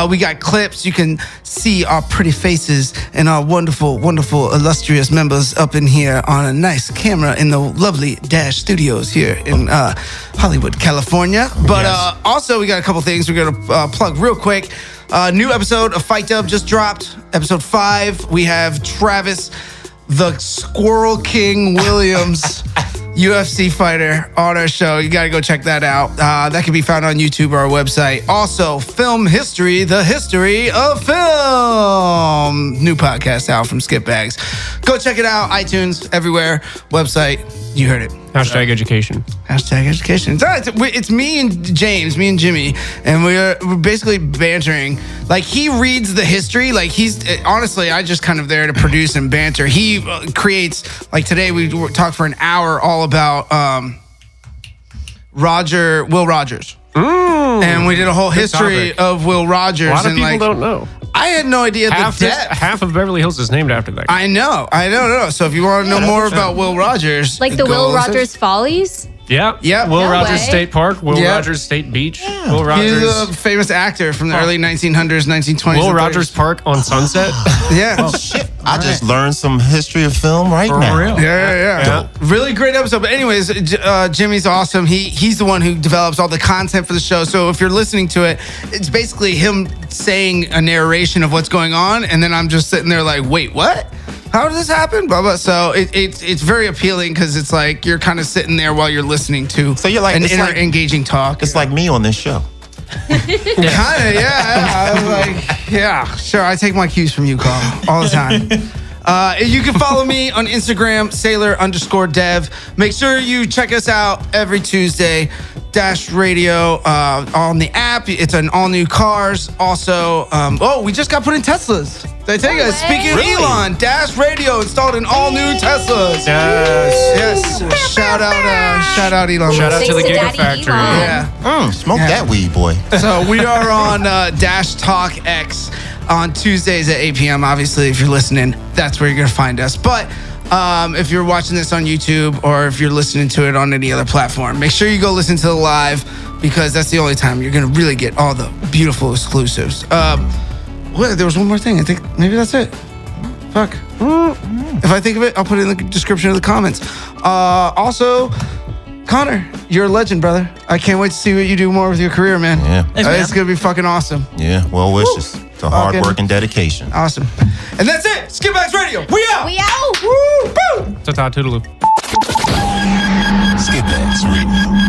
we got clips. You can see our pretty faces and our wonderful, wonderful, illustrious members up in here on a nice camera in the lovely Dash Studios here in Hollywood, California. But also, we got a couple things we're going to plug real quick. New episode of Fight Dub just dropped, episode 5. We have Travis, the Squirrel King Williams, UFC fighter, on our show. You got to go check that out. That can be found on YouTube or our website. Also, Film History, the history of film. New podcast out from Skitbags. Go check it out. iTunes, everywhere. Website. You heard it. Hashtag education. Hashtag education. It's me and James, me and Jimmy, and we're basically bantering. Like, he reads the history. Like, honestly, I just kind of there to produce and banter. He creates, like today we talked for an hour all about Will Rogers. And we did a whole history of Will Rogers. A lot of people don't know. I had no idea half of Beverly Hills is named after that guy. I know. So if you want to know more about Will Rogers, Like the Will Rogers Follies? Yeah. Will Rogers State Park, Will Rogers State Beach, Will Rogers. He's a famous actor from the early 1900s, 1920s. Will Rogers Park on Sunset. Yeah. Shit. I just learned some history of film right now. For real. Yeah. Really great episode. But anyways, Jimmy's awesome. He's the one who develops all the content for the show. So if you're listening to it, it's basically him saying a narration of what's going on, and then I'm just sitting there like, wait, what? How did this happen? Blah, blah. So it's very appealing because it's like you're kind of sitting there while you're listening to an engaging talk. It's like me on this show. Kind of, yeah. I was like, yeah, sure. I take my cues from you, Carl, all the time. You can follow me on Instagram, Sailor_Dev. Make sure you check us out every Tuesday. Dash Radio on the app. It's an all new cars. Also, we just got put in Teslas. Did I tell you guys? Speaking of Elon, Dash Radio installed in all new Teslas. Yes. Shout out Elon. Shout out to the Thanks to Daddy Gigafactory. Elon. Yeah. Smoke that weed, boy. So we are on Dash Talk X on Tuesdays at 8 p.m. Obviously, if you're listening, that's where you're going to find us. But if you're watching this on YouTube or if you're listening to it on any other platform, make sure you go listen to the live because that's the only time you're going to really get all the beautiful exclusives. There was one more thing. I think maybe that's it. Fuck. If I think of it, I'll put it in the description of the comments. Also, Connor, you're a legend, brother. I can't wait to see what you do more with your career, man. Yeah. It's going to be fucking awesome. Yeah. Well wishes. To hard work and dedication. Awesome. And that's it. Skitbags Radio. We out. We out. Woo! Boo! Ta-ta, toodaloo. Skitbags Radio.